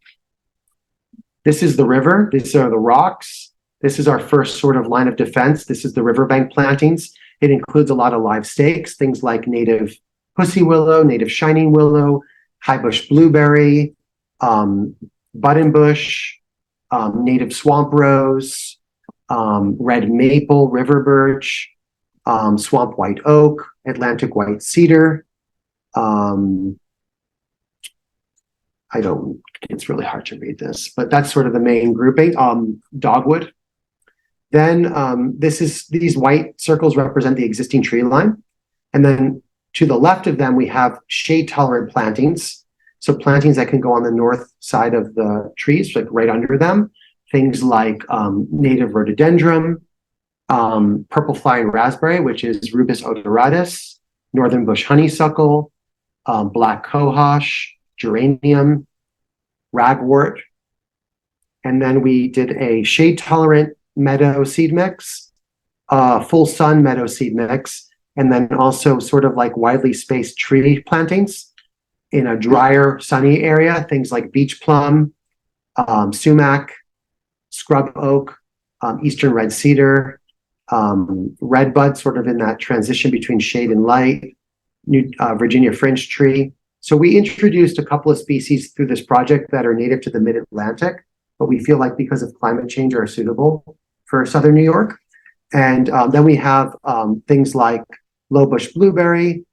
This is the river. These are the rocks. This is our first sort of line of defense. This is the riverbank plantings. It includes a lot of live stakes, things like native pussy willow, native shining willow, high bush blueberry, buttonbush, native swamp rose, red maple, river birch, swamp white oak, Atlantic white cedar. It's really hard to read this, but that's sort of the main grouping. Dogwood. Then these white circles represent the existing tree line. And then to the left of them, we have shade tolerant plantings. So plantings that can go on the north side of the trees, like right under them. Things like native rhododendron, purple flying raspberry, which is Rubus odoratus, northern bush honeysuckle, black cohosh, geranium, ragwort. And then we did a shade tolerant meadow seed mix, full sun meadow seed mix, and then also sort of like widely spaced tree plantings in a drier, sunny area, things like beach plum, sumac, scrub oak, eastern red cedar, redbud, sort of in that transition between shade and light, Virginia fringe tree. So we introduced a couple of species through this project that are native to the mid-Atlantic, but we feel like because of climate change are suitable for southern New York. And then we have things like low bush blueberry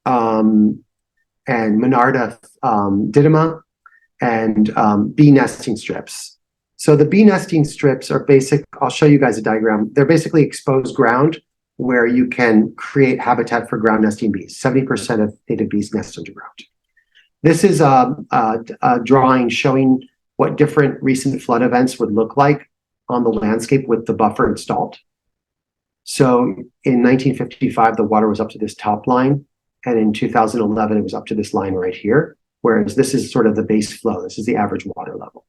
and Monarda didyma and bee nesting strips. So the bee nesting strips are basic. I'll show you guys a diagram. They're basically exposed ground where you can create habitat for ground nesting bees. 70% of native bees nest underground. This is a drawing showing what different recent flood events would look like on the landscape with the buffer installed. So in 1955, the water was up to this top line, and in 2011, it was up to this line right here, whereas this is sort of the base flow. This is the average water level.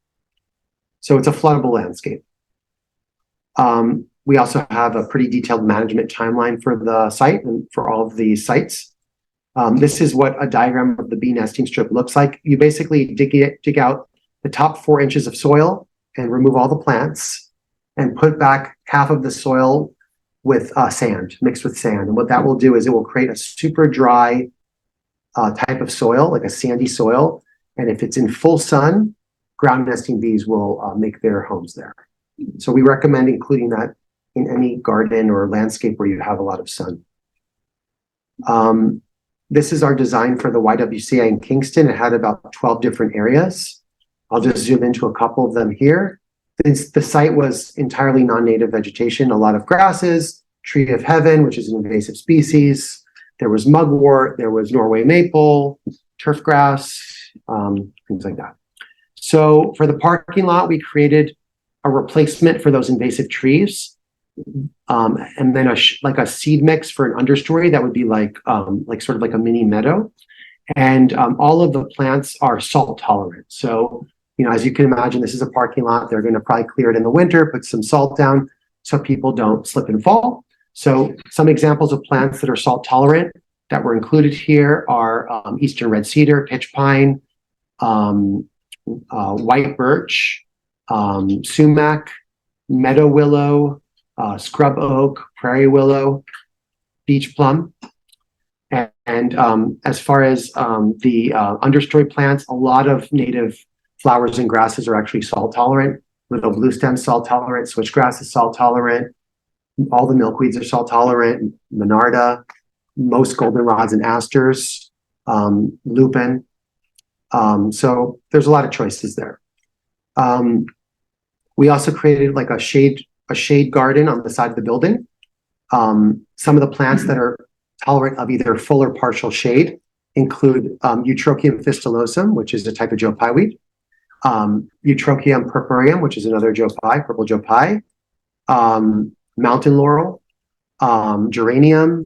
So it's a floodable landscape. We also have a pretty detailed management timeline for the site and for all of the sites. This is what a diagram of the bee nesting strip looks like. You basically dig out the top 4 inches of soil and remove all the plants and put back half of the soil with sand, mixed with sand. And what that will do is it will create a super dry type of soil, like a sandy soil. And if it's in full sun, ground nesting bees will make their homes there. So we recommend including that in any garden or landscape where you have a lot of sun. This is our design for the YWCA in Kingston. It had about 12 different areas. I'll just zoom into a couple of them here. The site was entirely non-native vegetation, a lot of grasses, tree of heaven, which is an invasive species. There was mugwort, there was Norway maple, turf grass, things like that. So for the parking lot, we created a replacement for those invasive trees, and then like a seed mix for an understory that would be like sort of like a mini meadow. And all of the plants are salt tolerant. So, you know, as you can imagine, this is a parking lot. They're going to probably clear it in the winter, put some salt down so people don't slip and fall. So some examples of plants that are salt tolerant that were included here are eastern red cedar, pitch pine, white birch, sumac, meadow willow, scrub oak, prairie willow, beech plum. And as far as the understory plants, a lot of native flowers and grasses are actually salt tolerant. Little blue stem salt tolerant, switchgrass is salt tolerant. All the milkweeds are salt tolerant. Monarda, most goldenrods and asters, lupin. So there's a lot of choices there. We also created like a shade garden on the side of the building. Some of the plants that are tolerant of either full or partial shade include Eutrochium fistulosum, which is a type of joe pye weed, Eutrochium purpureum, which is another joe pye, purple joe pye, mountain laurel, geranium,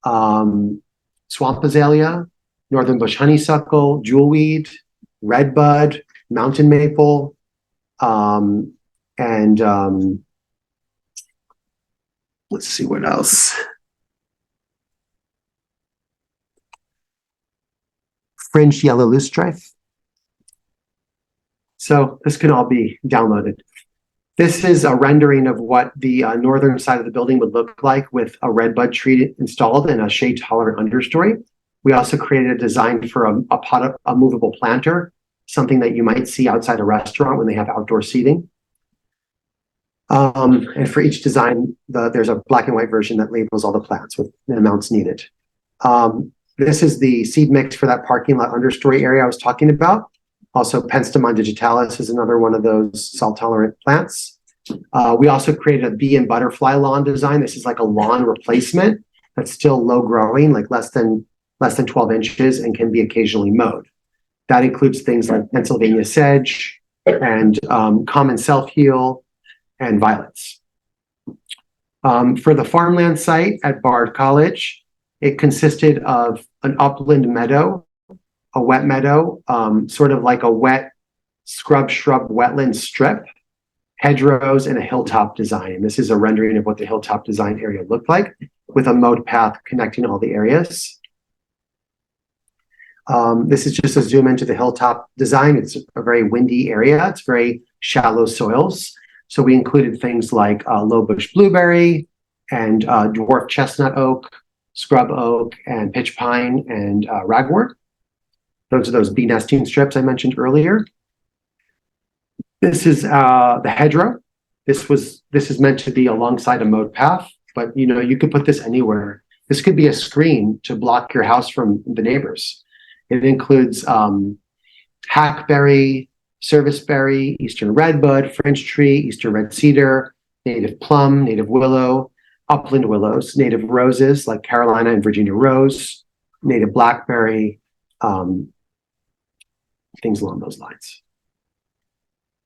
swamp azalea, northern bush honeysuckle, jewelweed, redbud, mountain maple, and let's see what else. Fringed yellow loosestrife. So this can all be downloaded. This is a rendering of what the northern side of the building would look like with a redbud tree installed and a shade-tolerant understory. We also created a design for a movable planter, something that you might see outside a restaurant when they have outdoor seating. And for each design, there's a black and white version that labels all the plants with the amounts needed. This is the seed mix for that parking lot understory area I was talking about. Also, Penstemon digitalis is another one of those salt-tolerant plants. We also created a bee and butterfly lawn design. This is like a lawn replacement that's still low growing, like less than 12 inches, and can be occasionally mowed. That includes things like Pennsylvania sedge and common self-heal and violets. For the farmland site at Bard College, it consisted of an upland meadow, a wet meadow, sort of like a wet shrub wetland strip, hedgerows, and a hilltop design. And this is a rendering of what the hilltop design area looked like with a mowed path connecting all the areas. This is just a zoom into the hilltop design. It's a very windy area. It's very shallow soils. So we included things like low bush blueberry and dwarf chestnut oak, scrub oak, and pitch pine and ragwort. Those are those bee nesting strips I mentioned earlier. This is the hedgerow. This is meant to be alongside a mowed path, but you know, you could put this anywhere. This could be a screen to block your house from the neighbors. It includes hackberry, serviceberry, eastern redbud, French tree, eastern red cedar, native plum, native willow, upland willows, native roses like Carolina and Virginia rose, native blackberry, things along those lines.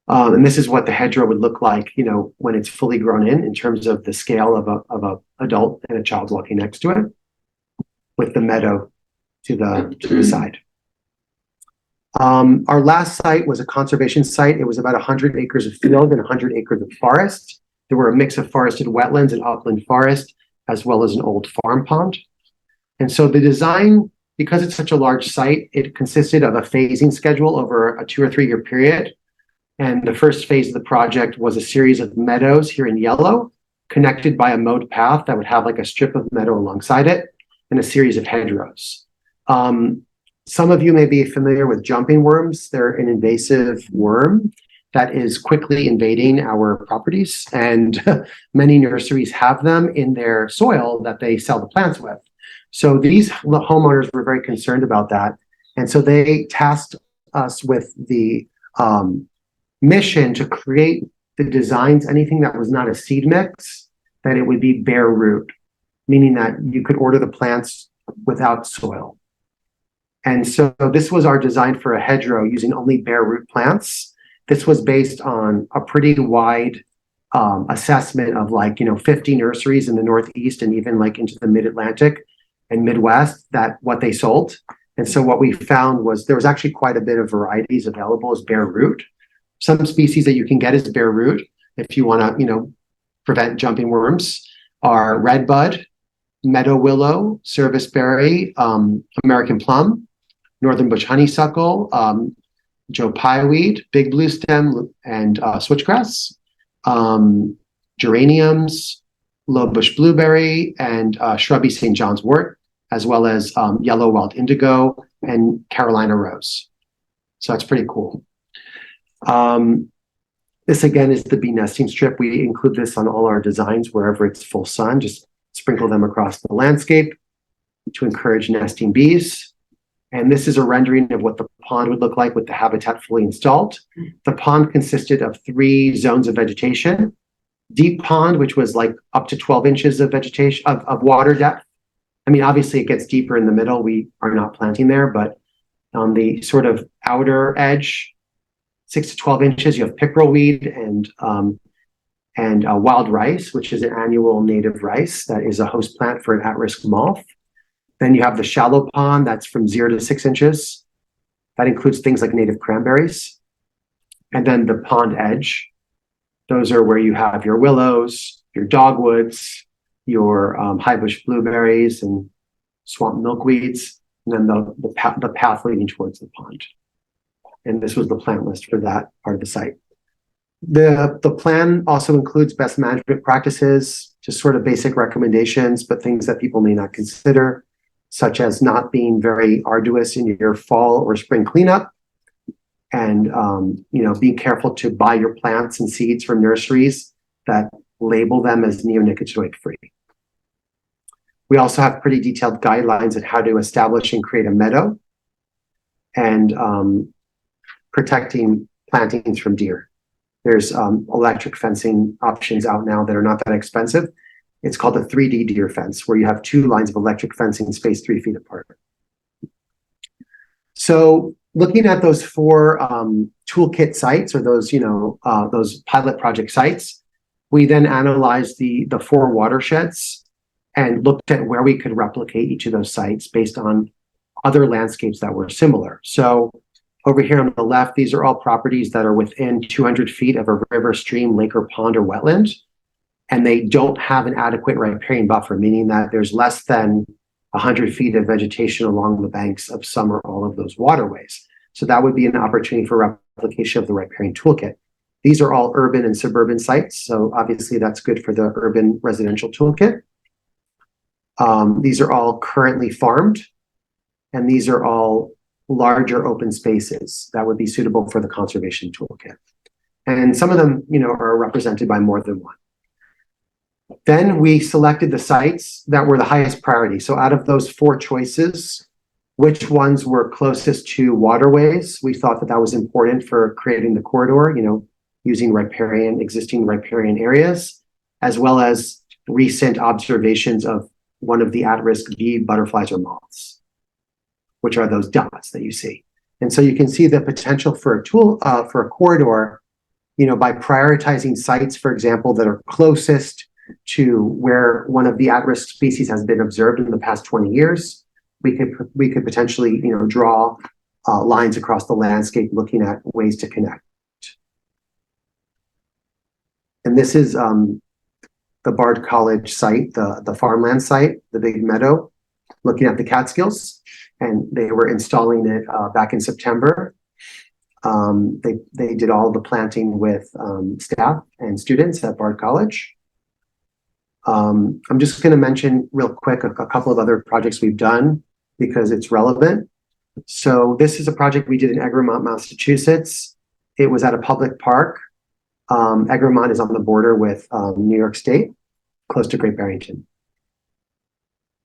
And this is what the hedgerow would look like, when it's fully grown in terms of the scale of a adult and a child walking next to it, with the meadow to the side. Our last site was a conservation site. It was about 100 acres of field and 100 acres of forest. There were a mix of forested wetlands and upland forest, as well as an old farm pond. And so the design, because it's such a large site, it consisted of a phasing schedule over a 2 or 3 year period. And the first phase of the project was a series of meadows here in yellow, connected by a mowed path that would have like a strip of meadow alongside it, and a series of hedgerows. Some of you may be familiar with jumping worms. They're an invasive worm that is quickly invading our properties, and many nurseries have them in their soil that they sell the plants with. So these homeowners were very concerned about that. And so they tasked us with the mission to create the designs, anything that was not a seed mix, that it would be bare root, meaning that you could order the plants without soil. And so this was our design for a hedgerow using only bare root plants. This was based on a pretty wide assessment of 50 nurseries in the Northeast and even into the Mid-Atlantic and Midwest, that what they sold. And so what we found was there was actually quite a bit of varieties available as bare root. Some species that you can get as bare root, if you want to, prevent jumping worms, are redbud, meadow willow, serviceberry, American plum, northern bush honeysuckle, Joe pieweed, big blue stem, and switchgrass, geraniums, low bush blueberry, and shrubby St. John's wort, as well as yellow wild indigo and Carolina rose. So that's pretty cool. This again is the bee nesting strip. We include this on all our designs wherever it's full sun, just sprinkle them across the landscape to encourage nesting bees. And this is a rendering of what the pond would look like with the habitat fully installed. The pond consisted of 3 zones of vegetation. Deep pond, which was up to 12 inches of vegetation, of water depth. I mean, obviously it gets deeper in the middle. We are not planting there, but on the sort of outer edge, 6 to 12 inches, you have pickerel weed and wild rice, which is an annual native rice that is a host plant for an at-risk moth. Then you have the shallow pond that's from 0 to 6 inches. That includes things like native cranberries. And then the pond edge, those are where you have your willows, your dogwoods, your high bush blueberries and swamp milkweeds, and then the path leading towards the pond. And this was the plant list for that part of the site. The plan also includes best management practices, just sort of basic recommendations, but things that people may not consider, such as not being very arduous in your fall or spring cleanup, and being careful to buy your plants and seeds from nurseries that label them as neonicotinoid free. We also have pretty detailed guidelines on how to establish and create a meadow, and protecting plantings from deer. There's electric fencing options out now that are not that expensive. It's called a 3D deer fence, where you have 2 lines of electric fencing spaced 3 feet apart. So looking at those 4 toolkit sites, or those pilot project sites, we then analyzed the 4 watersheds and looked at where we could replicate each of those sites based on other landscapes that were similar. So over here on the left, these are all properties that are within 200 feet of a river, stream, lake, or pond or wetland, and they don't have an adequate riparian buffer, meaning that there's less than 100 feet of vegetation along the banks of some or all of those waterways. So that would be an opportunity for replication of the riparian toolkit. These are all urban and suburban sites, so obviously that's good for the urban residential toolkit. These are all currently farmed, and these are all larger open spaces that would be suitable for the conservation toolkit. And some of them, are represented by more than one. Then we selected the sites that were the highest priority. So out of those 4 choices, which ones were closest to waterways? We thought that was important for creating the corridor, using existing riparian areas, as well as recent observations of one of the at-risk bee butterflies or moths, which are those dots that you see. And so you can see the potential for a tool, for a corridor, by prioritizing sites, for example, that are closest to where one of the at-risk species has been observed in the past 20 years. We could potentially, draw lines across the landscape looking at ways to connect. And this is the Bard College site, the farmland site, the big meadow, looking at the Catskills. And they were installing it back in September. They did all the planting with staff and students at Bard College. I'm just going to mention real quick a couple of other projects we've done because it's relevant. So this is a project we did in Abramson, Massachusetts. It was at a public park. Abramson is on the border with New York State, close to Great Barrington.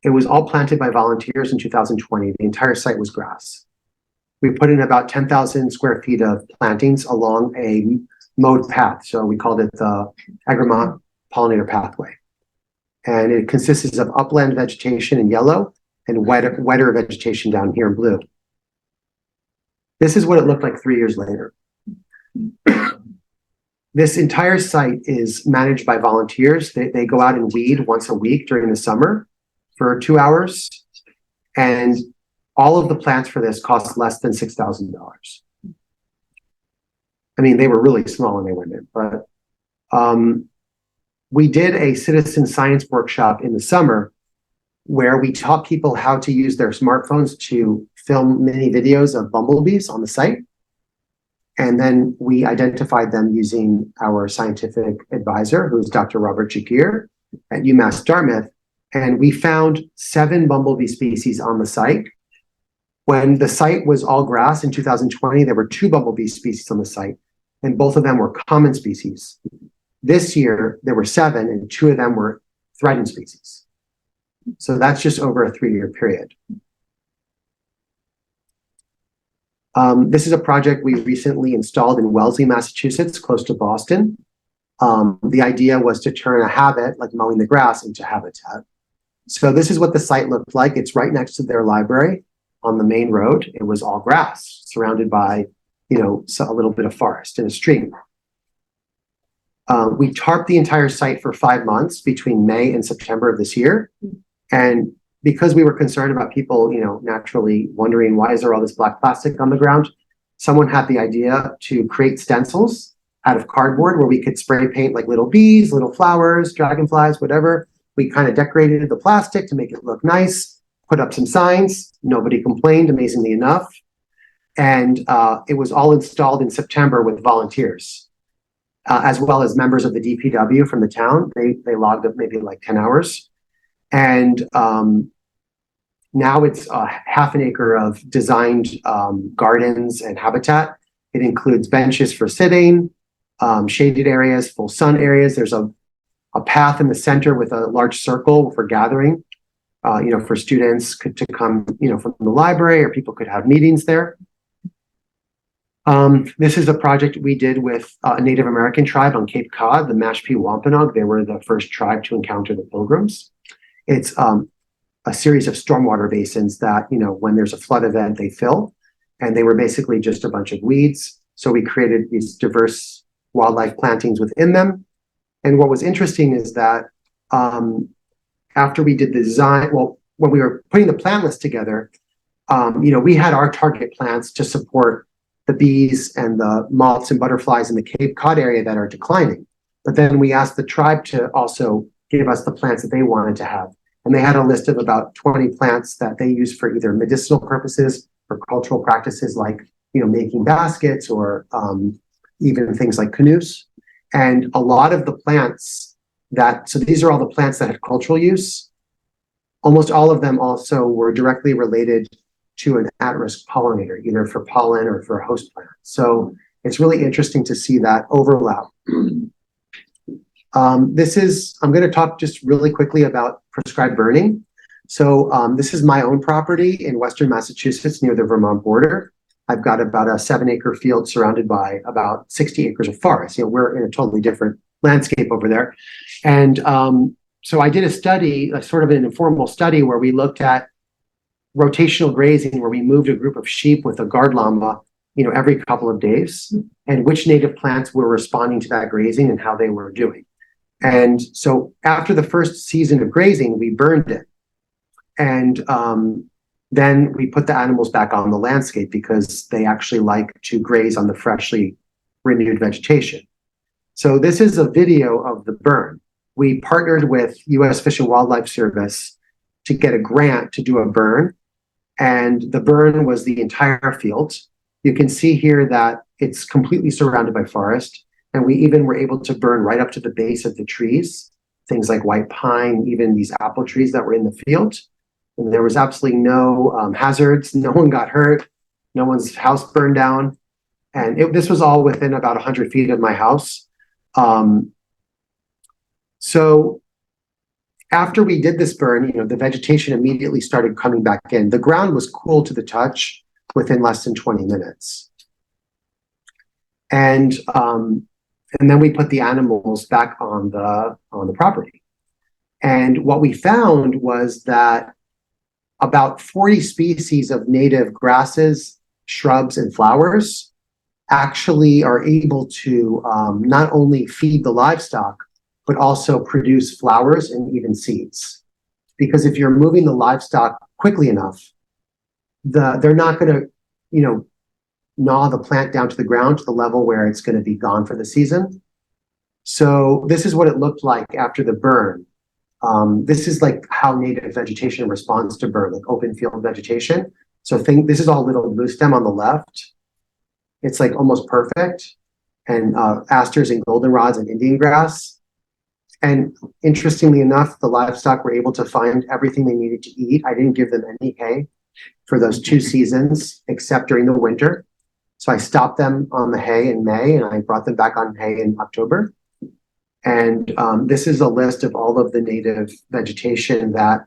It was all planted by volunteers in 2020. The entire site was grass. We put in about 10,000 square feet of plantings along a mowed path. So we called it the Abramson Pollinator Pathway. And it consists of upland vegetation in yellow and wetter vegetation down here in blue. This is what it looked like 3 years later. This entire site is managed by volunteers. They go out and weed once a week during the summer for 2 hours. And all of the plants for this cost less than $6,000. I mean, they were really small when they went in, but we did a citizen science workshop in the summer where we taught people how to use their smartphones to film mini videos of bumblebees on the site. And then we identified them using our scientific advisor, who's Dr. Robert Jagir at UMass Dartmouth. And we found 7 bumblebee species on the site. When the site was all grass in 2020, there were 2 bumblebee species on the site, and both of them were common species. This year, there were 7, and 2 of them were threatened species. So that's just over a 3-year period. This is a project we recently installed in Wellesley, Massachusetts, close to Boston. The idea was to turn a habit, like mowing the grass, into habitat. So this is what the site looked like. It's right next to their library on the main road. It was all grass, surrounded by, a little bit of forest and a stream. We tarped the entire site for 5 months between May and September of this year. And because we were concerned about people, naturally wondering why is there all this black plastic on the ground, someone had the idea to create stencils out of cardboard where we could spray paint like little bees, little flowers, dragonflies, whatever. We kind of decorated the plastic to make it look nice, put up some signs. Nobody complained, amazingly enough. And it was all installed in September with volunteers, as well as members of the DPW from the town. They logged up maybe like 10 hours. And now it's half an acre of designed gardens and habitat. It includes benches for sitting, shaded areas, full sun areas. There's a path in the center with a large circle for gathering, for students to come, from the library, or people could have meetings there. This is a project we did with a Native American tribe on Cape Cod, the Mashpee Wampanoag. They were the first tribe to encounter the Pilgrims. It's a series of stormwater basins that, when there's a flood event, they fill, and they were basically just a bunch of weeds. So we created these diverse wildlife plantings within them. And what was interesting is that after we did the design, when we were putting the plant list together, we had our target plants to support the bees and the moths and butterflies in the Cape Cod area that are declining. But then we asked the tribe to also give us the plants that they wanted to have. And they had a list of about 20 plants that they use for either medicinal purposes or cultural practices like, making baskets or even things like canoes. And a lot of the plants so these are all the plants that had cultural use. Almost all of them also were directly related to an at-risk pollinator, either for pollen or for a host plant. So it's really interesting to see that overlap. I'm going to talk just really quickly about prescribed burning. So this is my own property in Western Massachusetts near the Vermont border. I've got about a 7-acre field surrounded by about 60 acres of forest. We're in a totally different landscape over there. And so I did a study, a sort of an informal study where we looked at rotational grazing, where we moved a group of sheep with a guard llama, every couple of days, and which native plants were responding to that grazing and how they were doing. And so after the first season of grazing, we burned it. And then we put the animals back on the landscape because they actually like to graze on the freshly renewed vegetation. So this is a video of the burn. We partnered with U.S. Fish and Wildlife Service to get a grant to do a burn. And the burn was the entire field. You can see here that it's completely surrounded by forest. And we even were able to burn right up to the base of the trees, things like white pine, even these apple trees that were in the field. And there was absolutely no hazards. No one got hurt. No one's house burned down. And this was all within about 100 feet of my house. So after we did this burn, the vegetation immediately started coming back in. The ground was cool to the touch within less than 20 minutes. And then we put the animals back on the property. And what we found was that about 40 species of native grasses, shrubs, and flowers actually are able to not only feed the livestock, but also produce flowers and even seeds. Because if you're moving the livestock quickly enough, they're not going to, gnaw the plant down to the ground to the level where it's going to be gone for the season. So this is what it looked like after the burn. This is like how native vegetation responds to burn, like open field vegetation. So this is all little blue stem on the left. It's like almost perfect. And asters and goldenrods and Indian grass. And interestingly enough, the livestock were able to find everything they needed to eat. I didn't give them any hay for those 2 seasons, except during the winter. So I stopped them on the hay in May, and I brought them back on hay in October. And this is a list of all of the native vegetation that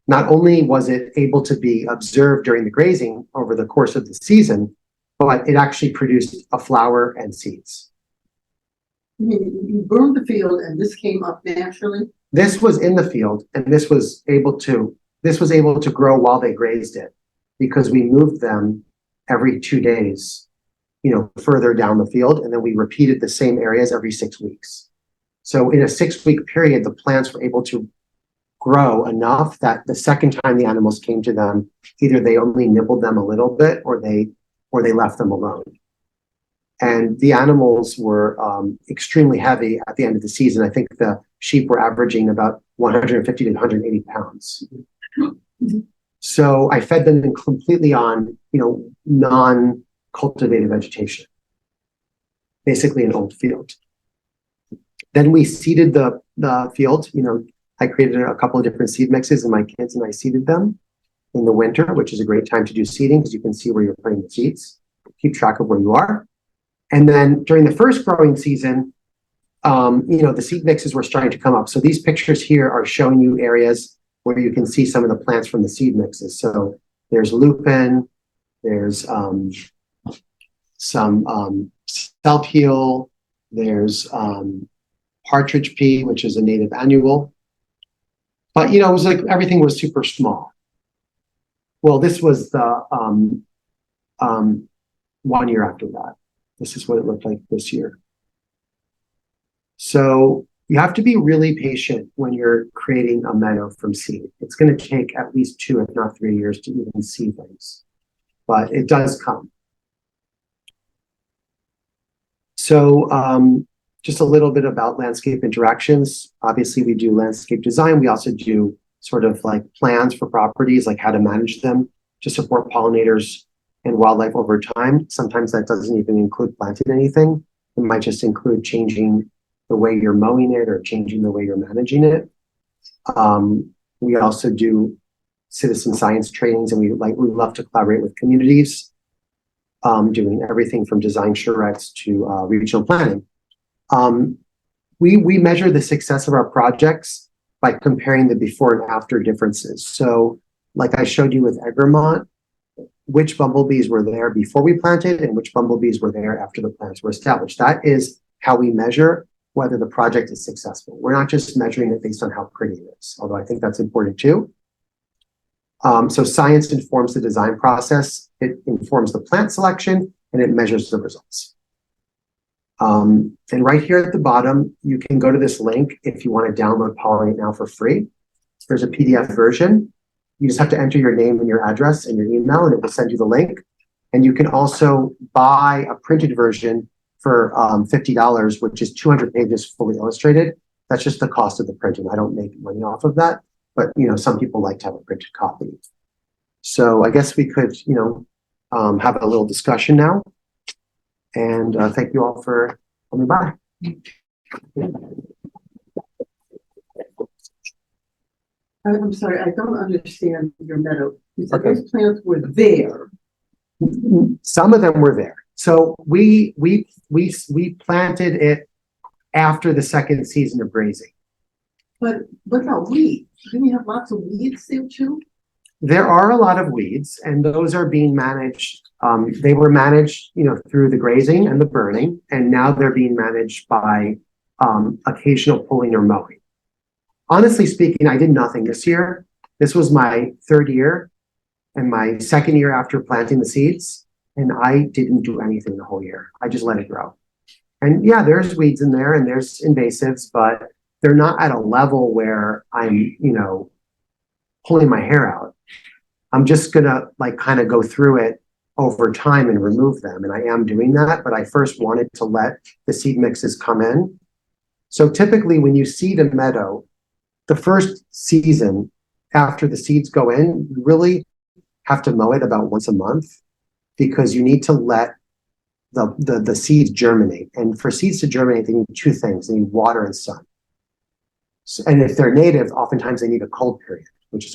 not only was it able to be observed during the grazing over the course of the season, but it actually produced a flower and seeds. You burned the field and this came up naturally? This was in the field, and this was able to grow while they grazed it, because we moved them every 2 days, further down the field, and then we repeated the same areas every 6 weeks. So in a 6-week period, the plants were able to grow enough that the second time the animals came to them, either they only nibbled them a little bit or they left them alone. And the animals were extremely heavy at the end of the season. I think the sheep were averaging about 150 to 180 pounds. So I fed them completely on, non-cultivated vegetation, basically an old field. Then we seeded the field. I created a couple of different seed mixes, and my kids and I seeded them in the winter, which is a great time to do seeding because you can see where you're putting the seeds, keep track of where you are. And then during the first growing season, the seed mixes were starting to come up. So these pictures here are showing you areas where you can see some of the plants from the seed mixes. So there's lupin, there's some self-heal, there's partridge pea, which is a native annual. But, it was like everything was super small. Well, this was the 1 year after that. This is what it looked like this year. So you have to be really patient when you're creating a meadow from seed. It's going to take at least 2, if not 3 years to even see things, but it does come. So just a little bit about landscape interactions. Obviously, we do landscape design. We also do sort of like plans for properties, like how to manage them to support pollinators and wildlife over time. Sometimes that doesn't even include planting anything. It might just include changing the way you're mowing it or changing the way you're managing it. We also do citizen science trainings, and we love to collaborate with communities, doing everything from design charrettes to regional planning. We measure the success of our projects by comparing the before and after differences. So like I showed you with Abramson, which bumblebees were there before we planted and which bumblebees were there after the plants were established. That is how we measure whether the project is successful. We're not just measuring it based on how pretty it is, although I think that's important too. So science informs the design process, it informs the plant selection, and it measures the results. And right here at the bottom, you can go to this link if you want to download Pollinate Now for free. There's a PDF version. You just have to enter your name and your address and your email, and it will send you the link. And you can also buy a printed version for $50, which is 200 pages fully illustrated. That's just the cost of the printing. I don't make money off of that, but some people like to have a printed copy. So I guess we could, have a little discussion now. And thank you all for coming by. I'm sorry, I don't understand your meadow. You said Okay. those plants were there. Some of them were there. So we planted it after the second season of grazing. But what about weeds? Didn't you have lots of weeds there too? There are a lot of weeds, and those are being managed. They were managed, through the grazing and the burning, and now they're being managed by occasional pulling or mowing. Honestly speaking, I did nothing this year. This was my third year and my second year after planting the seeds, and I didn't do anything the whole year. I just let it grow. And yeah, there's weeds in there and there's invasives, but they're not at a level where I'm, pulling my hair out. I'm just gonna kind of go through it over time and remove them. And I am doing that, but I first wanted to let the seed mixes come in. So typically when you seed a meadow, the first season after the seeds go in, you really have to mow it about once a month because you need to let the seeds germinate. And for seeds to germinate, they need two things. They need water and sun. So, and if they're native, oftentimes they need a cold period, which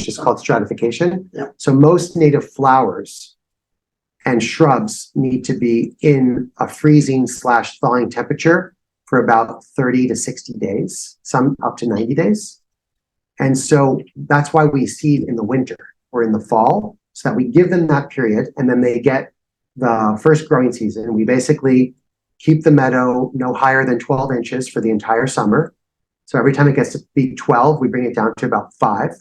is called stratification. Yeah. So most native flowers and shrubs need to be in a freezing/thawing temperature for about 30 to 60 days, some up to 90 days. And so that's why we seed in the winter or in the fall, so that we give them that period and then they get the first growing season. We basically keep the meadow no higher than 12 inches for the entire summer. So every time it gets to be 12, we bring it down to about 5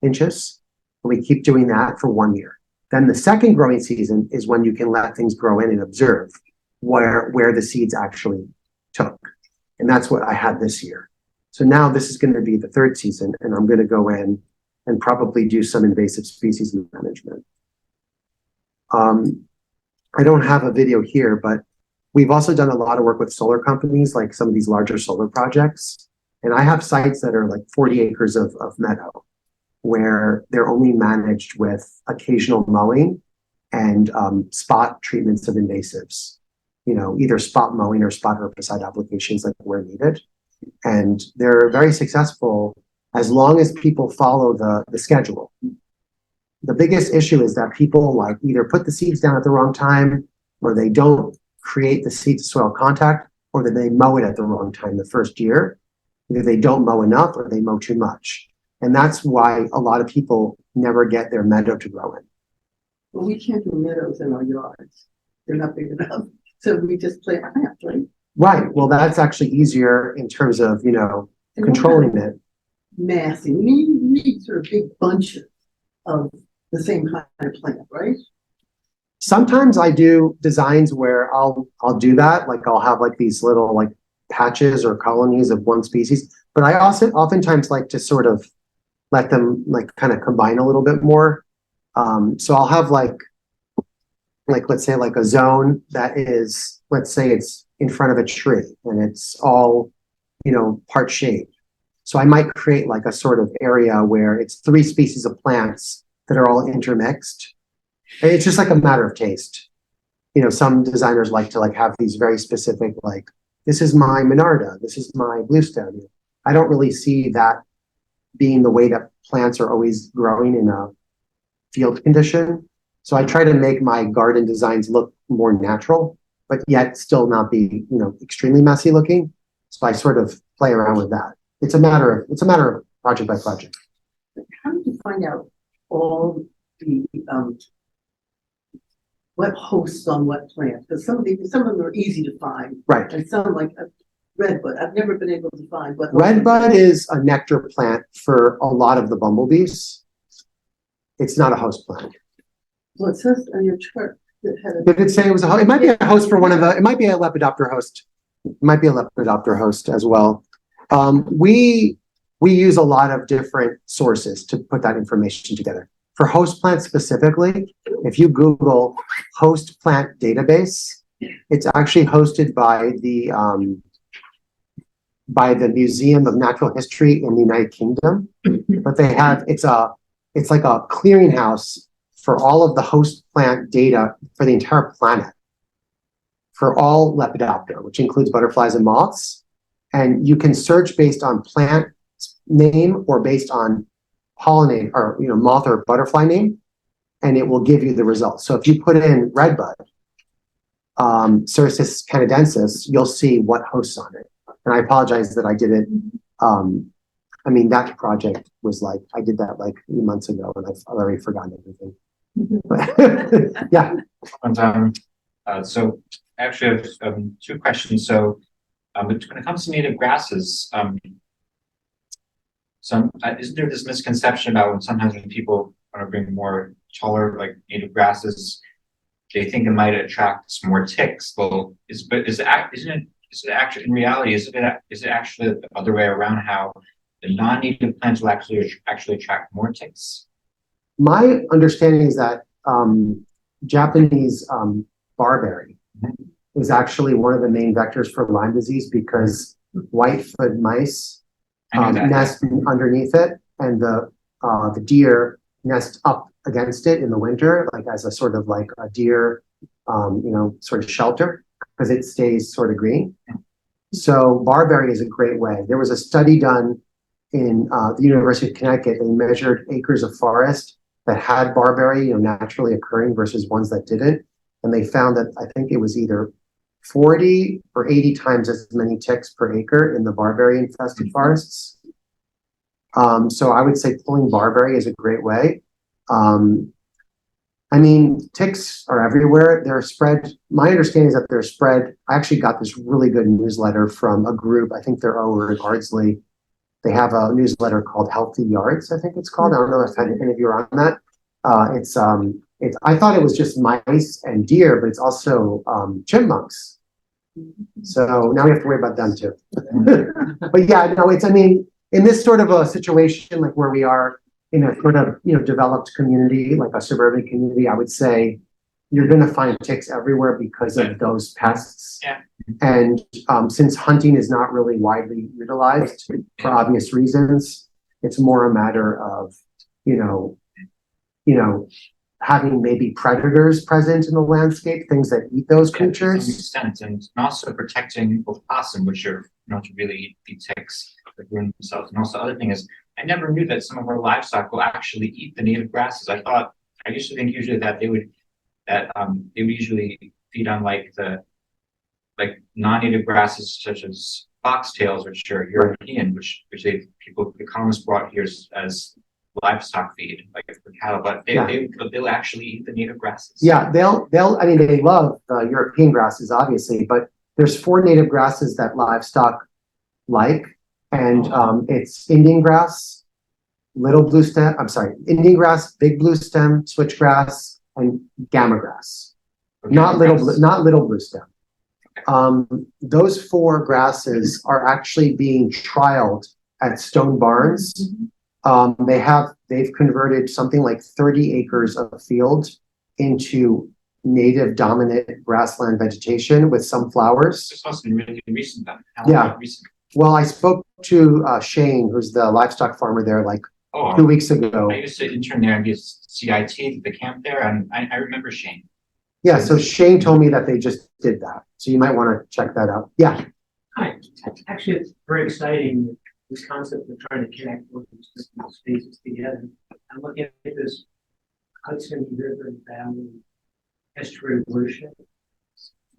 inches. And we keep doing that for 1 year. Then the second growing season is when you can let things grow in and observe where the seeds actually took. And that's what I had this year. So now this is going to be the third season, and I'm going to go in and probably do some invasive species management. I don't have a video here, but we've also done a lot of work with solar companies, like some of these larger solar projects. And I have sites that are like 40 acres of meadow where they're only managed with occasional mowing and spot treatments of invasives, either spot mowing or spot herbicide applications like where needed. And they're very successful as long as people follow the schedule. The biggest issue is that people either put the seeds down at the wrong time, or they don't create the seed to soil contact, or that they mow it at the wrong time the first year. Either they don't mow enough or they mow too much. And that's why a lot of people never get their meadow to grow in. Well, we can't do meadows in our yards. They're not big enough. So we just plant plants, right? Right. Well, that's actually easier in terms of, controlling it. Massing. You need sort of big bunches of the same kind of plant, right? Sometimes I do designs where I'll do that. I'll have these little patches or colonies of one species, but I also oftentimes like to sort of let them kind of combine a little bit more. So I'll have let's say a zone that is, let's say it's in front of a tree and it's all, part shade. So I might create a sort of area where it's 3 species of plants that are all intermixed. And it's just a matter of taste. Some designers like to have these very specific, this is my Monarda, this is my bluestone. I don't really see that being the way that plants are always growing in a field condition. So I try to make my garden designs look more natural, but yet still not be, extremely messy looking. So I sort of play around with that. It's a matter of project by project. How did you find out all the what hosts on what plants, because some of them are easy to find, Right. and some like redbud, I've never been able to find what. Redbud is a nectar plant for a lot of the bumblebees. It's not a host plant. Well, it says on your chart that had a. Did it say it was a host? It might be a host for one of the, it might be a lepidopter host. It might be a lepidopter host as well. We use a lot of different sources to put that information together. For host plants specifically, if you Google host plant database, it's actually hosted by the Museum of Natural History in the United Kingdom. But they have, it's like a clearinghouse for all of the host plant data for the entire planet, for all Lepidoptera, which includes butterflies and moths. And you can search based on plant name or based on pollinate or moth or butterfly name, and it will give you the results. So if you put in redbud, Cercis canadensis, you'll see what hosts on it. And I apologize that I did it. I mean, that project was like, I did that like a few months ago and I've already forgotten everything. But, yeah. And, so I actually have two questions. So when it comes to native grasses, isn't there this misconception about when people want to bring more taller, like native grasses, they think it might attract more ticks? Well, is it actually in reality? Is it actually the other way around? How the non-native plants will actually attract more ticks? My understanding is that Japanese barberry is actually one of the main vectors for Lyme disease because white-footed mice nest underneath it, and the deer nest up against it in the winter, like as a sort of like a deer, sort of shelter, because it stays sort of green. So barberry is a great way. There was a study done in the University of Connecticut. They measured acres of forest that had barberry, naturally occurring versus ones that didn't, and they found that I think it was either 40 or 80 times as many ticks per acre in the barberry infested forests. So I would say pulling barberry is a great way. I mean, ticks are everywhere. They're spread. My understanding is that they're spread. I actually got this really good newsletter from a group. I think they're over in Ardsley. They have a newsletter called Healthy Yards, I think it's called. I don't know if any of you are on that. I thought it was just mice and deer, but it's also chipmunks. So now we have to worry about them too. But yeah, no, I mean, in this sort of a situation, like where we are in a sort of, developed community, like a suburban community, I would say you're going to find ticks everywhere because of those pests. Yeah. And since hunting is not really widely utilized for obvious reasons, it's more a matter of, having maybe predators present in the landscape, things that eat those creatures. To some extent, and also protecting opossum, which are not to really eat ticks that ruin themselves. And also, the other thing is, I never knew that some of our livestock will actually eat the native grasses. I used to think usually that they would usually feed on like non-native grasses such as foxtails, which are European, which the colonists brought here as livestock feed, like for cattle, but they'll actually eat the native grasses. Yeah, I mean, they love European grasses, obviously, but there's 4 native grasses that livestock like, and it's Indian grass, Indian grass, big blue stem, switchgrass, and gamma grass. Okay, not little blue stem. Those 4 grasses are actually being trialed at Stone Barns. They've converted something like 30 acres of field into native dominant grassland vegetation with some flowers. It's also really recent then. Recent? Well, I spoke to Shane, who's the livestock farmer there, 2 weeks ago. I used to intern there and be a CIT at the camp there, and I remember Shane. Yeah, so Shane told me that they just did that. So you might want to check that out. Yeah. Hi. Actually, it's very exciting, this concept of trying to connect all these different spaces together. I'm looking at this Hudson River Valley estuary watershed.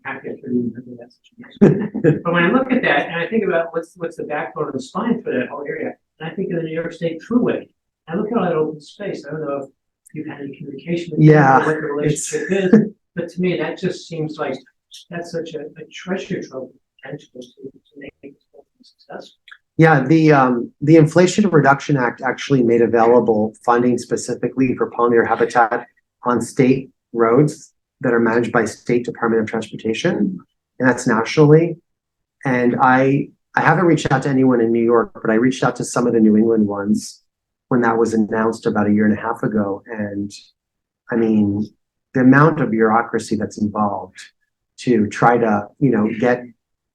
I can't remember that situation. But when I look at that and I think about what's the backbone of the spine for that whole area, and I think of the New York State Thruway. I look at all that open space. I don't know if you've had any communication with them or what the relationship is. But to me, that just seems like that's such a treasure trove potential to make it successful. Yeah, the Inflation Reduction Act actually made available funding specifically for pollinator habitat on state roads that are managed by State Department of Transportation, and that's nationally. And I haven't reached out to anyone in New York, but I reached out to some of the New England ones when that was announced about 1.5 years ago. And I mean, the amount of bureaucracy that's involved to try to, get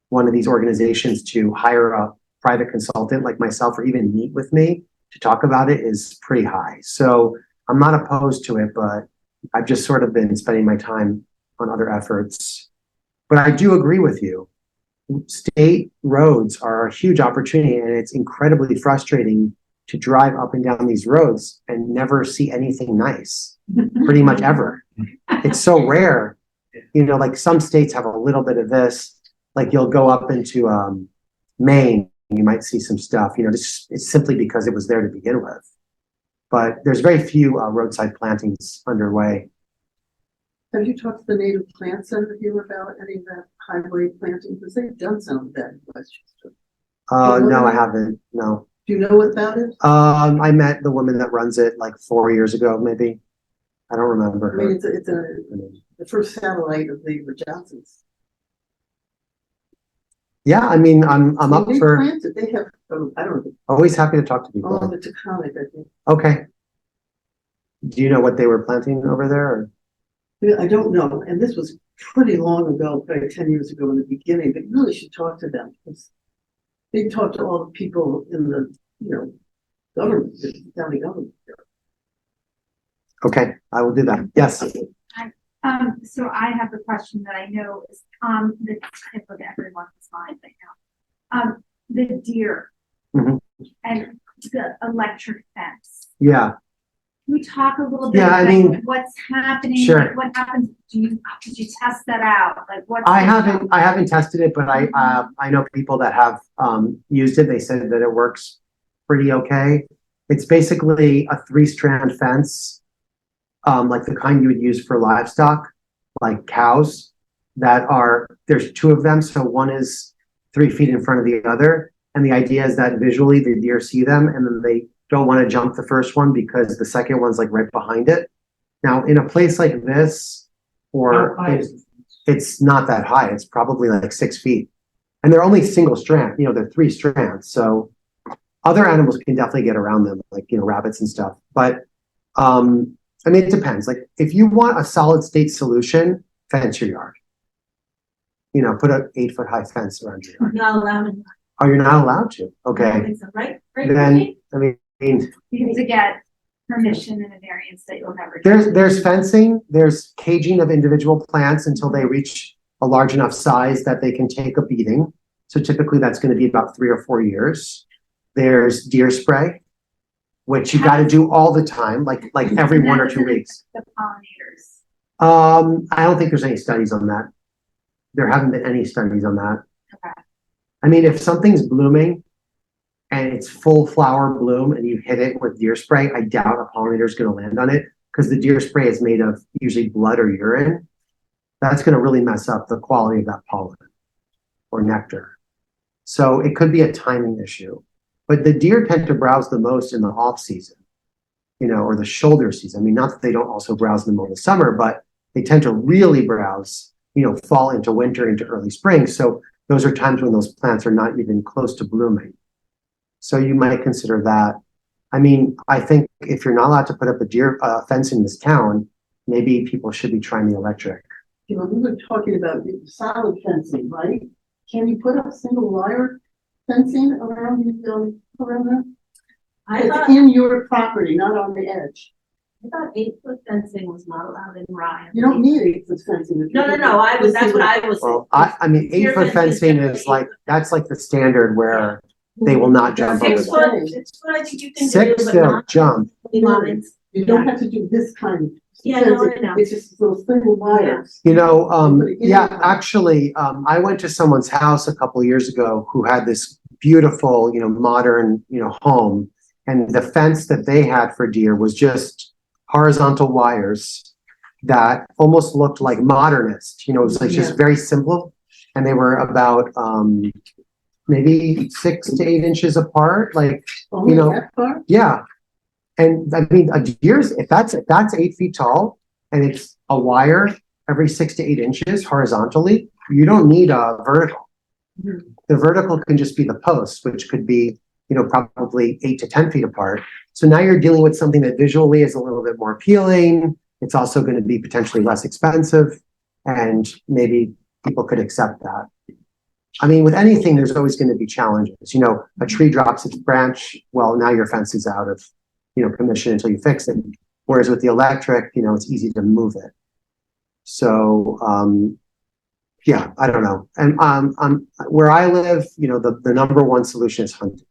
one of these organizations to hire a private consultant like myself or even meet with me to talk about it is pretty high. So I'm not opposed to it, but I've just sort of been spending my time on other efforts. But I do agree with you. State roads are a huge opportunity, and it's incredibly frustrating to drive up and down these roads and never see anything nice, pretty much ever. It's so rare. Like some states have a little bit of this, like you'll go up into Maine, you might see some stuff, it's simply because it was there to begin with. But there's very few roadside plantings underway. Have you talked to the Native Plant Center here about any of that highway planting? Because they've done some of that in Westchester. No, I haven't, no. Do you know about it? I met the woman that runs it like 4 years ago, maybe. I don't remember I mean, her. it's the first satellite of the Johnsons. Yeah, I mean, I'm up They for, planted, they have, I don't know, always happy to talk to all of people. the Taconic, I think. Okay. Do you know what they were planting over there? Or? Yeah, I don't know, and this was pretty long ago, probably 10 years ago in the beginning, but you really should talk to them, because they talk to all the people in the, government, the county government. Okay, I will do that. Yes. So I have a question that I know is on the tip of everyone's mind right now. The deer Mhm. and the electric fence. Yeah. Can we talk a little bit Yeah, I about mean, what's happening? sure. Like, what happens? Did you test that out? Like what? I haven't tested it, but I know people that have used it. They said that it works pretty okay. It's basically a 3-strand fence, like the kind you would use for livestock, like cows. There's 2 of them, so one is 3 feet in front of the other, and the idea is that visually the deer see them, and then they don't want to jump the first one because the second one's like right behind it. Now, in a place like this, or it's not that high, it's probably like 6 feet, and they're only single strand. They're 3 strands, so other animals can definitely get around them, like rabbits and stuff. But I mean, it depends. Like if you want a solid state solution, fence your yard. Put an 8-foot-high fence around your yard. Not allowed. Oh, you're not allowed to. I Okay. don't think so, right? Then I mean, You have to get permission and a variance that you'll never get. there's fencing, there's caging of individual plants until they reach a large enough size that they can take a beating. So typically that's going to be about 3 or 4 years. There's deer spray, which you got to do all the time, like every 1 or 2 weeks. The pollinators. I don't think there's any studies on that. There haven't been any studies on that. Okay. I mean, if something's blooming and it's full flower bloom and you hit it with deer spray, I doubt a pollinator is going to land on it because the deer spray is made of usually blood or urine. That's going to really mess up the quality of that pollen or nectar. So it could be a timing issue. But the deer tend to browse the most in the off season, or the shoulder season. I mean, not that they don't also browse in the middle of summer, but they tend to really browse, fall into winter, into early spring. So those are times when those plants are not even close to blooming. So you might consider that. I mean, I think if you're not allowed to put up a deer fence in this town, maybe people should be trying the electric. We were talking about solid fencing, right? Can you put up single wire fencing around that? It's in your property, not on the edge. I thought 8-foot fencing was not allowed in Ryan. You don't need 8-foot fencing. No, that's what I was. Well, I mean, 8-foot fencing is that's like the standard where they will not jump over 6 that. foot, 6 foot, I think you can do, 6 but they'll not jump. lines. You don't have to do this kind of Yeah, no, fencing. I know. It's just those single wires. Yeah, actually, I went to someone's house a couple of years ago who had this beautiful, modern, home, and the fence that they had for deer was just horizontal wires that almost looked like modernist, you know, it was like just very simple. And they were about, maybe 6 to 8 inches apart, like, Only you know, that far? yeah. And I mean, a deer's, if that's 8 feet tall and it's a wire every 6 to 8 inches horizontally, you don't need a vertical. The vertical can just be the post, which could be, you know, probably 8 to 10 feet apart. So now you're dealing with something that visually is a little bit more appealing. It's also going to be potentially less expensive, and maybe people could accept that. I mean, with anything, there's always going to be challenges. You know, a tree drops its branch, well, now your fence is out of, you know, commission until you fix it. Whereas with the electric, you know, it's easy to move it. So, yeah, I don't know. And where I live, you know, the number one solution is hunting.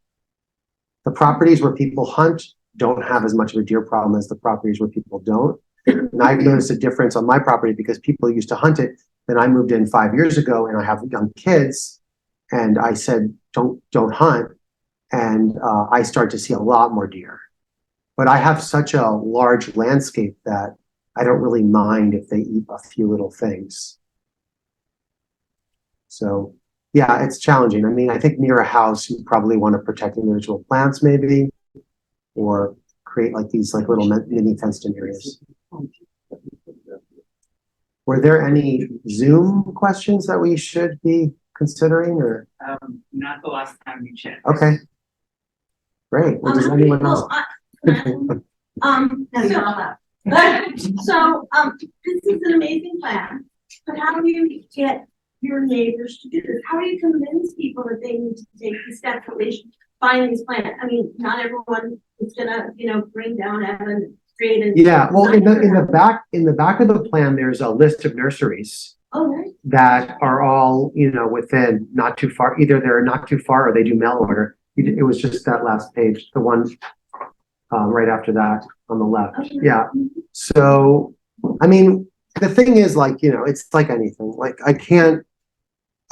The properties where people hunt don't have as much of a deer problem as the properties where people don't. And I've noticed a difference on my property because people used to hunt it. Then I moved in 5 years ago and I have young kids, and I said, don't hunt. And I start to see a lot more deer. But I have such a large landscape that I don't really mind if they eat a few little things. So yeah, it's challenging. I mean, I think near a house, you probably want to protect individual plants maybe, or create like these like little mini fenced in areas. Were there any Zoom questions that we should be considering, or? Not the last time we checked. Okay. Great. Well, does anyone else? No, you're not allowed. So, this is an amazing plan, but how do you get your neighbors to do this? How do you convince people that they need to take these steps, that they should find these plants? I mean, not everyone is gonna, you know, bring down Evan Street and. Yeah, well, in the back of the plan, there's a list of nurseries Oh, right. that are all, you know, within not too far. Either they're not too far or they do mail order. It was just that last page, the one right after that on the left. Okay. Yeah. So, I mean, the thing is, like, you know, it's like anything. Like, I can't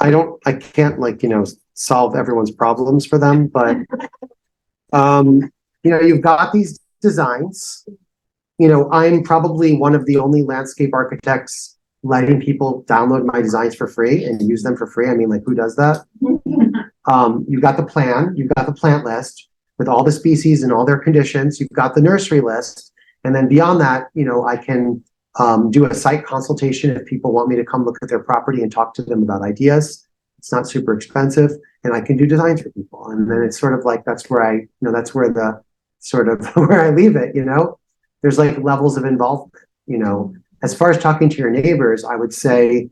like, you know, solve everyone's problems for them, but you know, you've got these designs. You know, I'm probably one of the only landscape architects letting people download my designs for free and use them for free. I mean, like, who does that? You've got the plan, you've got the plant list with all the species and all their conditions. You've got the nursery list. And then beyond that, you know, I can do a site consultation if people want me to come look at their property and talk to them about ideas. It's not super expensive, and I can do designs for people. And then it's sort of like, that's where you know, that's where the sort of where I leave it, you know. There's like levels of involvement, you know. As far as talking to your neighbors, I would say,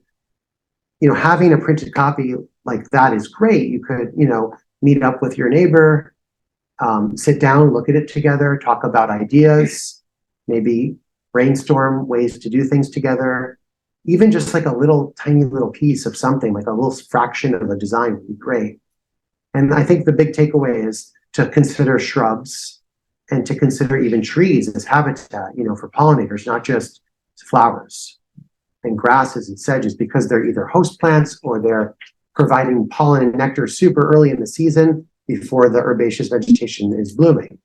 you know, having a printed copy like that is great. You could, you know, meet up with your neighbor, sit down, look at it together, talk about ideas, maybe brainstorm ways to do things together. Even just like a little tiny little piece of something, like a little fraction of a design would be great. And I think the big takeaway is to consider shrubs and to consider even trees as habitat, you know, for pollinators, not just flowers and grasses and sedges, because they're either host plants or they're providing pollen and nectar super early in the season before the herbaceous vegetation is blooming.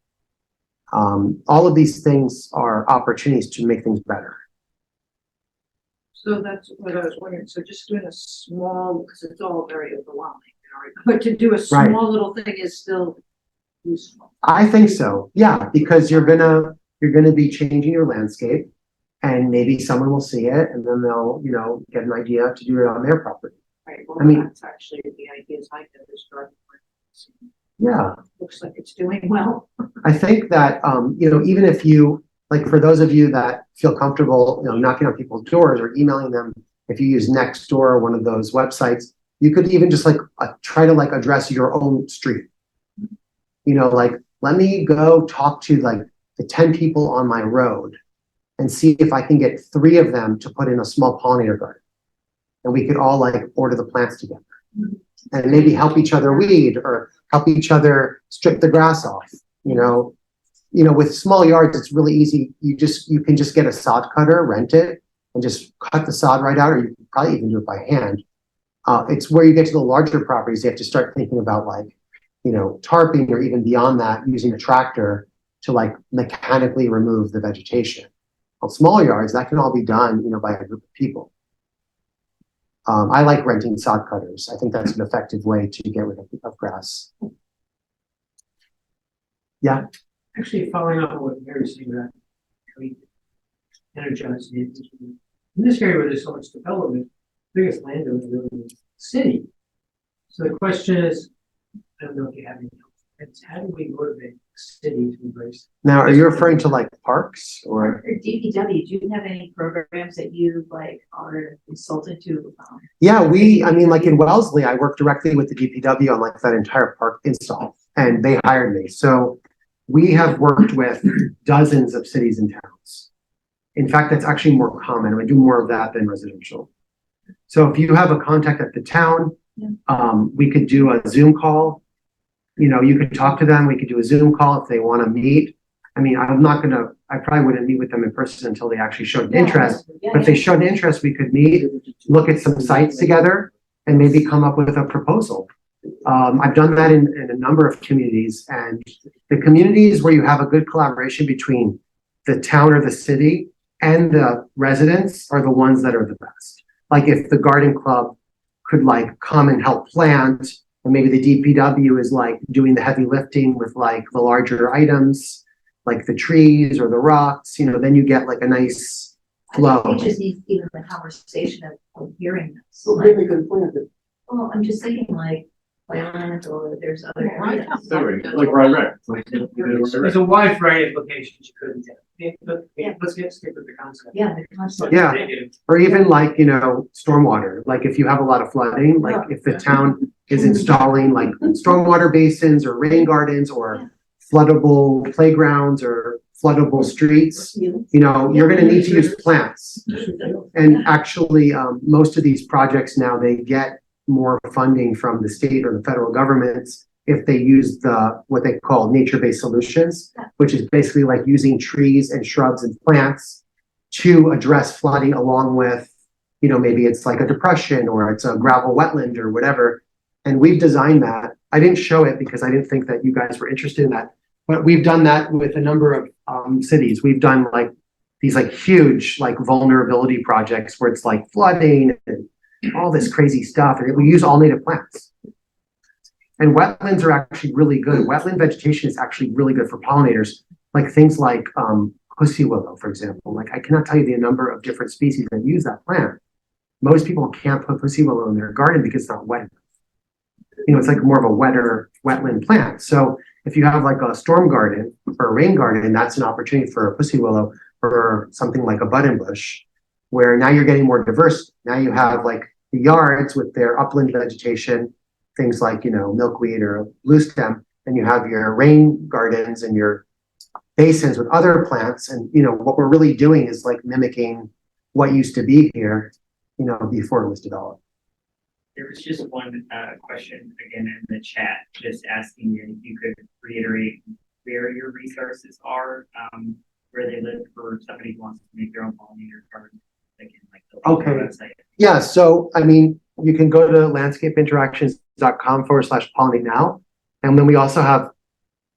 All of these things are opportunities to make things better. So that's what I was wondering. So just doing a small, because it's all very overwhelming, you know, but to do a small little thing is still useful. I think so. Yeah, because you're gonna be changing your landscape, and maybe someone will see it and then they'll, you know, get an idea to do it on their property. Right. Well, I mean, that's actually the ideas I get is garden. Yeah. Looks like it's doing well. I think that, you know, even if you, like, for those of you that feel comfortable, you know, knocking on people's doors or emailing them, if you use Nextdoor or one of those websites, you could even just like try to like address your own street. You know, like, let me go talk to like the 10 people on my road and see if I can get 3 of them to put in a small pollinator garden. And we could all like order the plants together and maybe help each other weed or help each other strip the grass off. You know, with small yards, it's really easy. You can just get a sod cutter, rent it, and just cut the sod right out, or you can probably even do it by hand. It's where you get to the larger properties, you have to start thinking about like, you know, tarping, or even beyond that, using a tractor to like mechanically remove the vegetation. On small yards, that can all be done, by a group of people. I like renting sod cutters. I think that's an effective way to get rid of grass. Yeah. Actually, following up on what Mary's saying about how we energize neighbors. In this area where there's so much development, the biggest landowner really is the city. So the question is, I don't know if you have any comments, how do we motivate the city to embrace? Now, are you referring to like parks or? Or DPW, do you have any programs that you like are consulted to? Yeah, like in Wellesley, I work directly with the DPW on like that entire park install, and they hired me. So we have worked with dozens of cities and towns. In fact, that's actually more common. We do more of that than residential. So if you have a contact at the town, we could do a Zoom call. You could talk to them. We could do a Zoom call if they want to meet. I probably wouldn't meet with them in person until they actually showed an interest. But if they showed an interest, we could meet, look at some sites together, and maybe come up with a proposal. I've done that in a number of communities, and the communities where you have a good collaboration between the town or the city and the residents are the ones that are the best. Like if the garden club could like come and help plant, and maybe the DPW is like doing the heavy lifting with like the larger items, like the trees or the rocks, then you get like a nice flow. We just need even the conversation of hearing this. So really good point. Well, I'm just thinking like land or there's other areas. Like right. There's a wide variety of applications you couldn't get. Let's stick with the concept. Yeah, the concept. Yeah. Or even like, stormwater, like if you have a lot of flooding, like if the town is installing like stormwater basins or rain gardens or floodable playgrounds or floodable streets, you're going to need to use plants. And actually, most of these projects now, they get more funding from the state or the federal governments if they use what they call nature-based solutions, which is basically like using trees and shrubs and plants to address flooding along with, maybe it's like a depression or it's a gravel wetland or whatever. And we've designed that. I didn't show it because I didn't think that you guys were interested in that, but we've done that with a number of cities. We've done like these like huge like vulnerability projects where it's like flooding and all this crazy stuff. And we use all native plants. And wetlands are actually really good. Wetland vegetation is actually really good for pollinators, like things like pussy willow, for example. Like I cannot tell you the number of different species that use that plant. Most people can't put pussy willow in their garden because it's not wet enough. It's like more of a wetter wetland plant. So if you have like a storm garden or a rain garden, that's an opportunity for a pussy willow or something like a button bush, where now you're getting more diverse. Now you have like the yards with their upland vegetation, things like, milkweed or blue stem, and you have your rain gardens and your basins with other plants. And, what we're really doing is like mimicking what used to be here, before it was developed. There was just one question again in the chat, just asking if you could reiterate where your resources are, where they live for somebody who wants to make their own pollinator garden. Okay. Website. Yeah. So, you can go to landscapeinteractions.com/pollinate now. And then we also have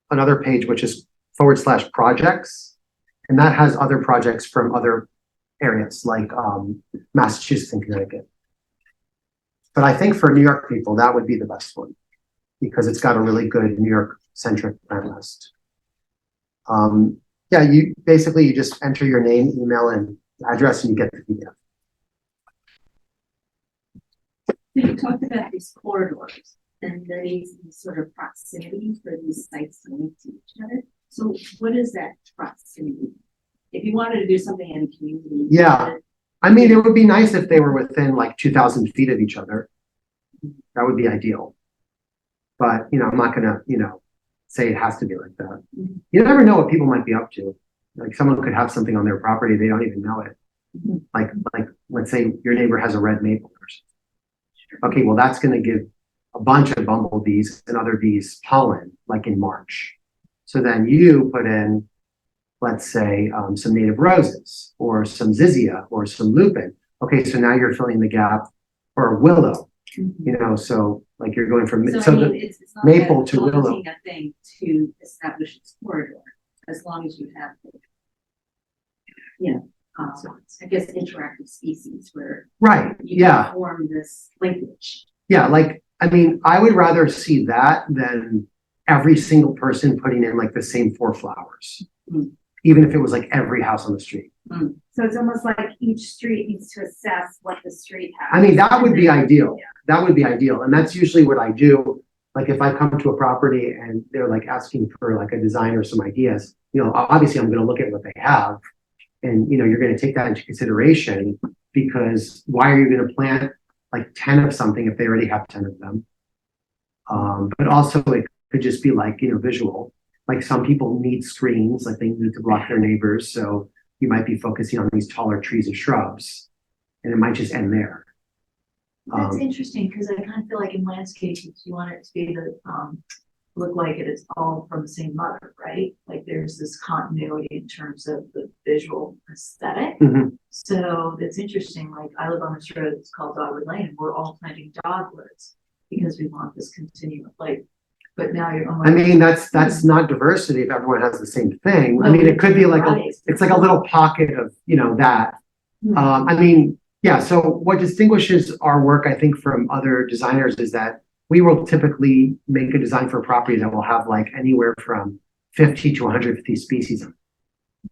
another page, which is /projects. And that has other projects from other areas like Massachusetts and Connecticut. But I think for New York people, that would be the best one because it's got a really good New York centric plant list. You just enter your name, email, and address and you get the PDF. You talked about these corridors and these sort of proximity for these sites to link to each other. So what is that proximity? If you wanted to do something in a community. Yeah. It would be nice if they were within like 2,000 feet of each other. That would be ideal. But, I'm not going to, say it has to be like that. You never know what people might be up to. Like someone could have something on their property, they don't even know it. Like let's say your neighbor has a red maple or something. Okay, well that's going to give a bunch of bumblebees and other bees pollen like in March. So then you put in, let's say, some native roses or some zizia or some lupin. Okay, so now you're filling the gap, or willow. So like you're going from it's not maple to willow. A thing to establish its corridor, as long as you have I guess, interactive species where Right, you yeah. can form this linkage. Yeah, like, I mean, I would rather see that than every single person putting in like the same 4 flowers. Mm. Even if it was like every house on the street. So it's almost like each street needs to assess what the street has. I mean, that would be ideal. Yeah. That would be ideal. And that's usually what I do. Like if I come to a property and they're like asking for like a design or some ideas, you know, obviously I'm going to look at what they have. And, you know, you're going to take that into consideration because why are you going to plant like 10 of something if they already have 10 of them? But also it could just be like, you know, visual. Like some people need screens, like they need to block their neighbors. So you might be focusing on these taller trees and shrubs and it might just end there. That's interesting, because I kind of feel like in landscaping, you want it to be the, look like it's all from the same mother, right? Like there's this continuity in terms of the visual aesthetic. Mhm. So that's interesting. Like I live on this road, it's called Dogwood Lane, and we're all planting dogwoods because we want this continuum. Like, but now you're almost. I mean, that's not diversity if everyone has the same thing. I mean, it could be like, it's like a little pocket of, you know, that. I mean, yeah, so what distinguishes our work, I think, from other designers is that we will typically make a design for a property that will have like anywhere from 50 to 150 species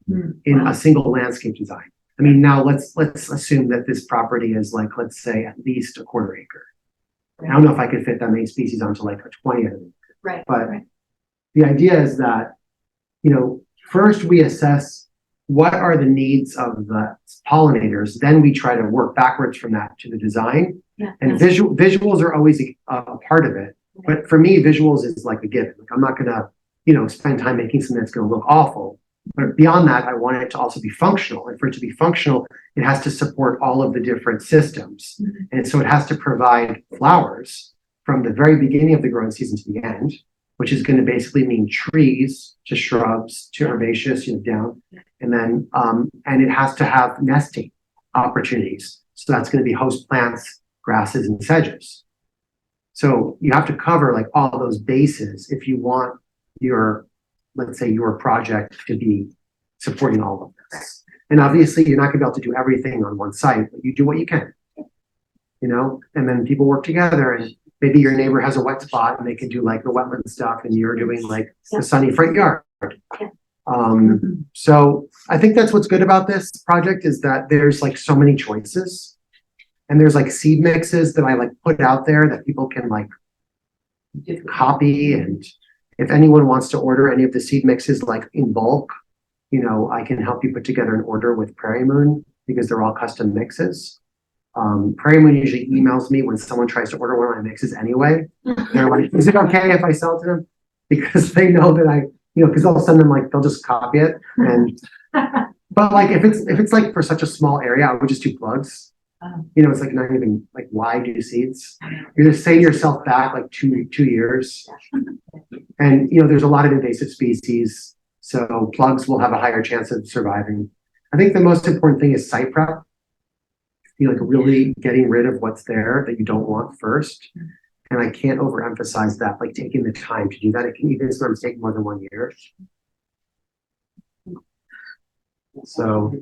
in a single landscape design. I mean, now let's assume that this property is like, let's say at least a 1/4 acre. I don't know if I could fit that many species onto like a 20 acre. Right. But the idea is that, you know, first we assess what are the needs of the pollinators, then we try to work backwards from that to the design. Yeah. And visuals are always a part of it. But for me, visuals is like a given. Like I'm not gonna, you know, spend time making something that's gonna look awful. But beyond that, I want it to also be functional. And for it to be functional, it has to support all of the different systems. And so it has to provide flowers from the very beginning of the growing season to the end, which is going to basically mean trees to shrubs to herbaceous, you know, down. And then, and it has to have nesting opportunities. So that's going to be host plants, grasses, and sedges. So you have to cover like all those bases if you want your, let's say, your project to be supporting all of this. And obviously you're not gonna be able to do everything on one site, but you do what you can, you know, and then people work together and maybe your neighbor has a wet spot and they can do like the wetland stuff and you're doing like the sunny front yard. So I think that's what's good about this project is that there's like so many choices and there's like seed mixes that I like put out there that people can like copy. And if anyone wants to order any of the seed mixes like in bulk, you know, I can help you put together an order with Prairie Moon because they're all custom mixes. Prairie Moon usually emails me when someone tries to order one of my mixes anyway. They're like, is it okay if I sell it to them? Because they know that I, you know, because I'll send them like, they'll just copy it. And, but like, if it's like for such a small area, I would just do plugs. You know, it's like not even like why do seeds? You're just setting yourself back like two years. And, you know, there's a lot of invasive species. So plugs will have a higher chance of surviving. I think the most important thing is site prep. You know, like really getting rid of what's there that you don't want first. And I can't overemphasize that, like taking the time to do that. It can even sometimes take more than 1 year. So,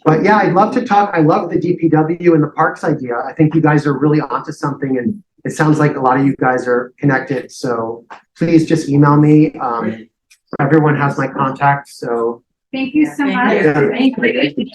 but yeah, I'd love to talk. I love the DPW and the parks idea. I think you guys are really onto something and it sounds like a lot of you guys are connected. So please just email me. Everyone has my contact. So Thank you so much. Yeah. Thank you.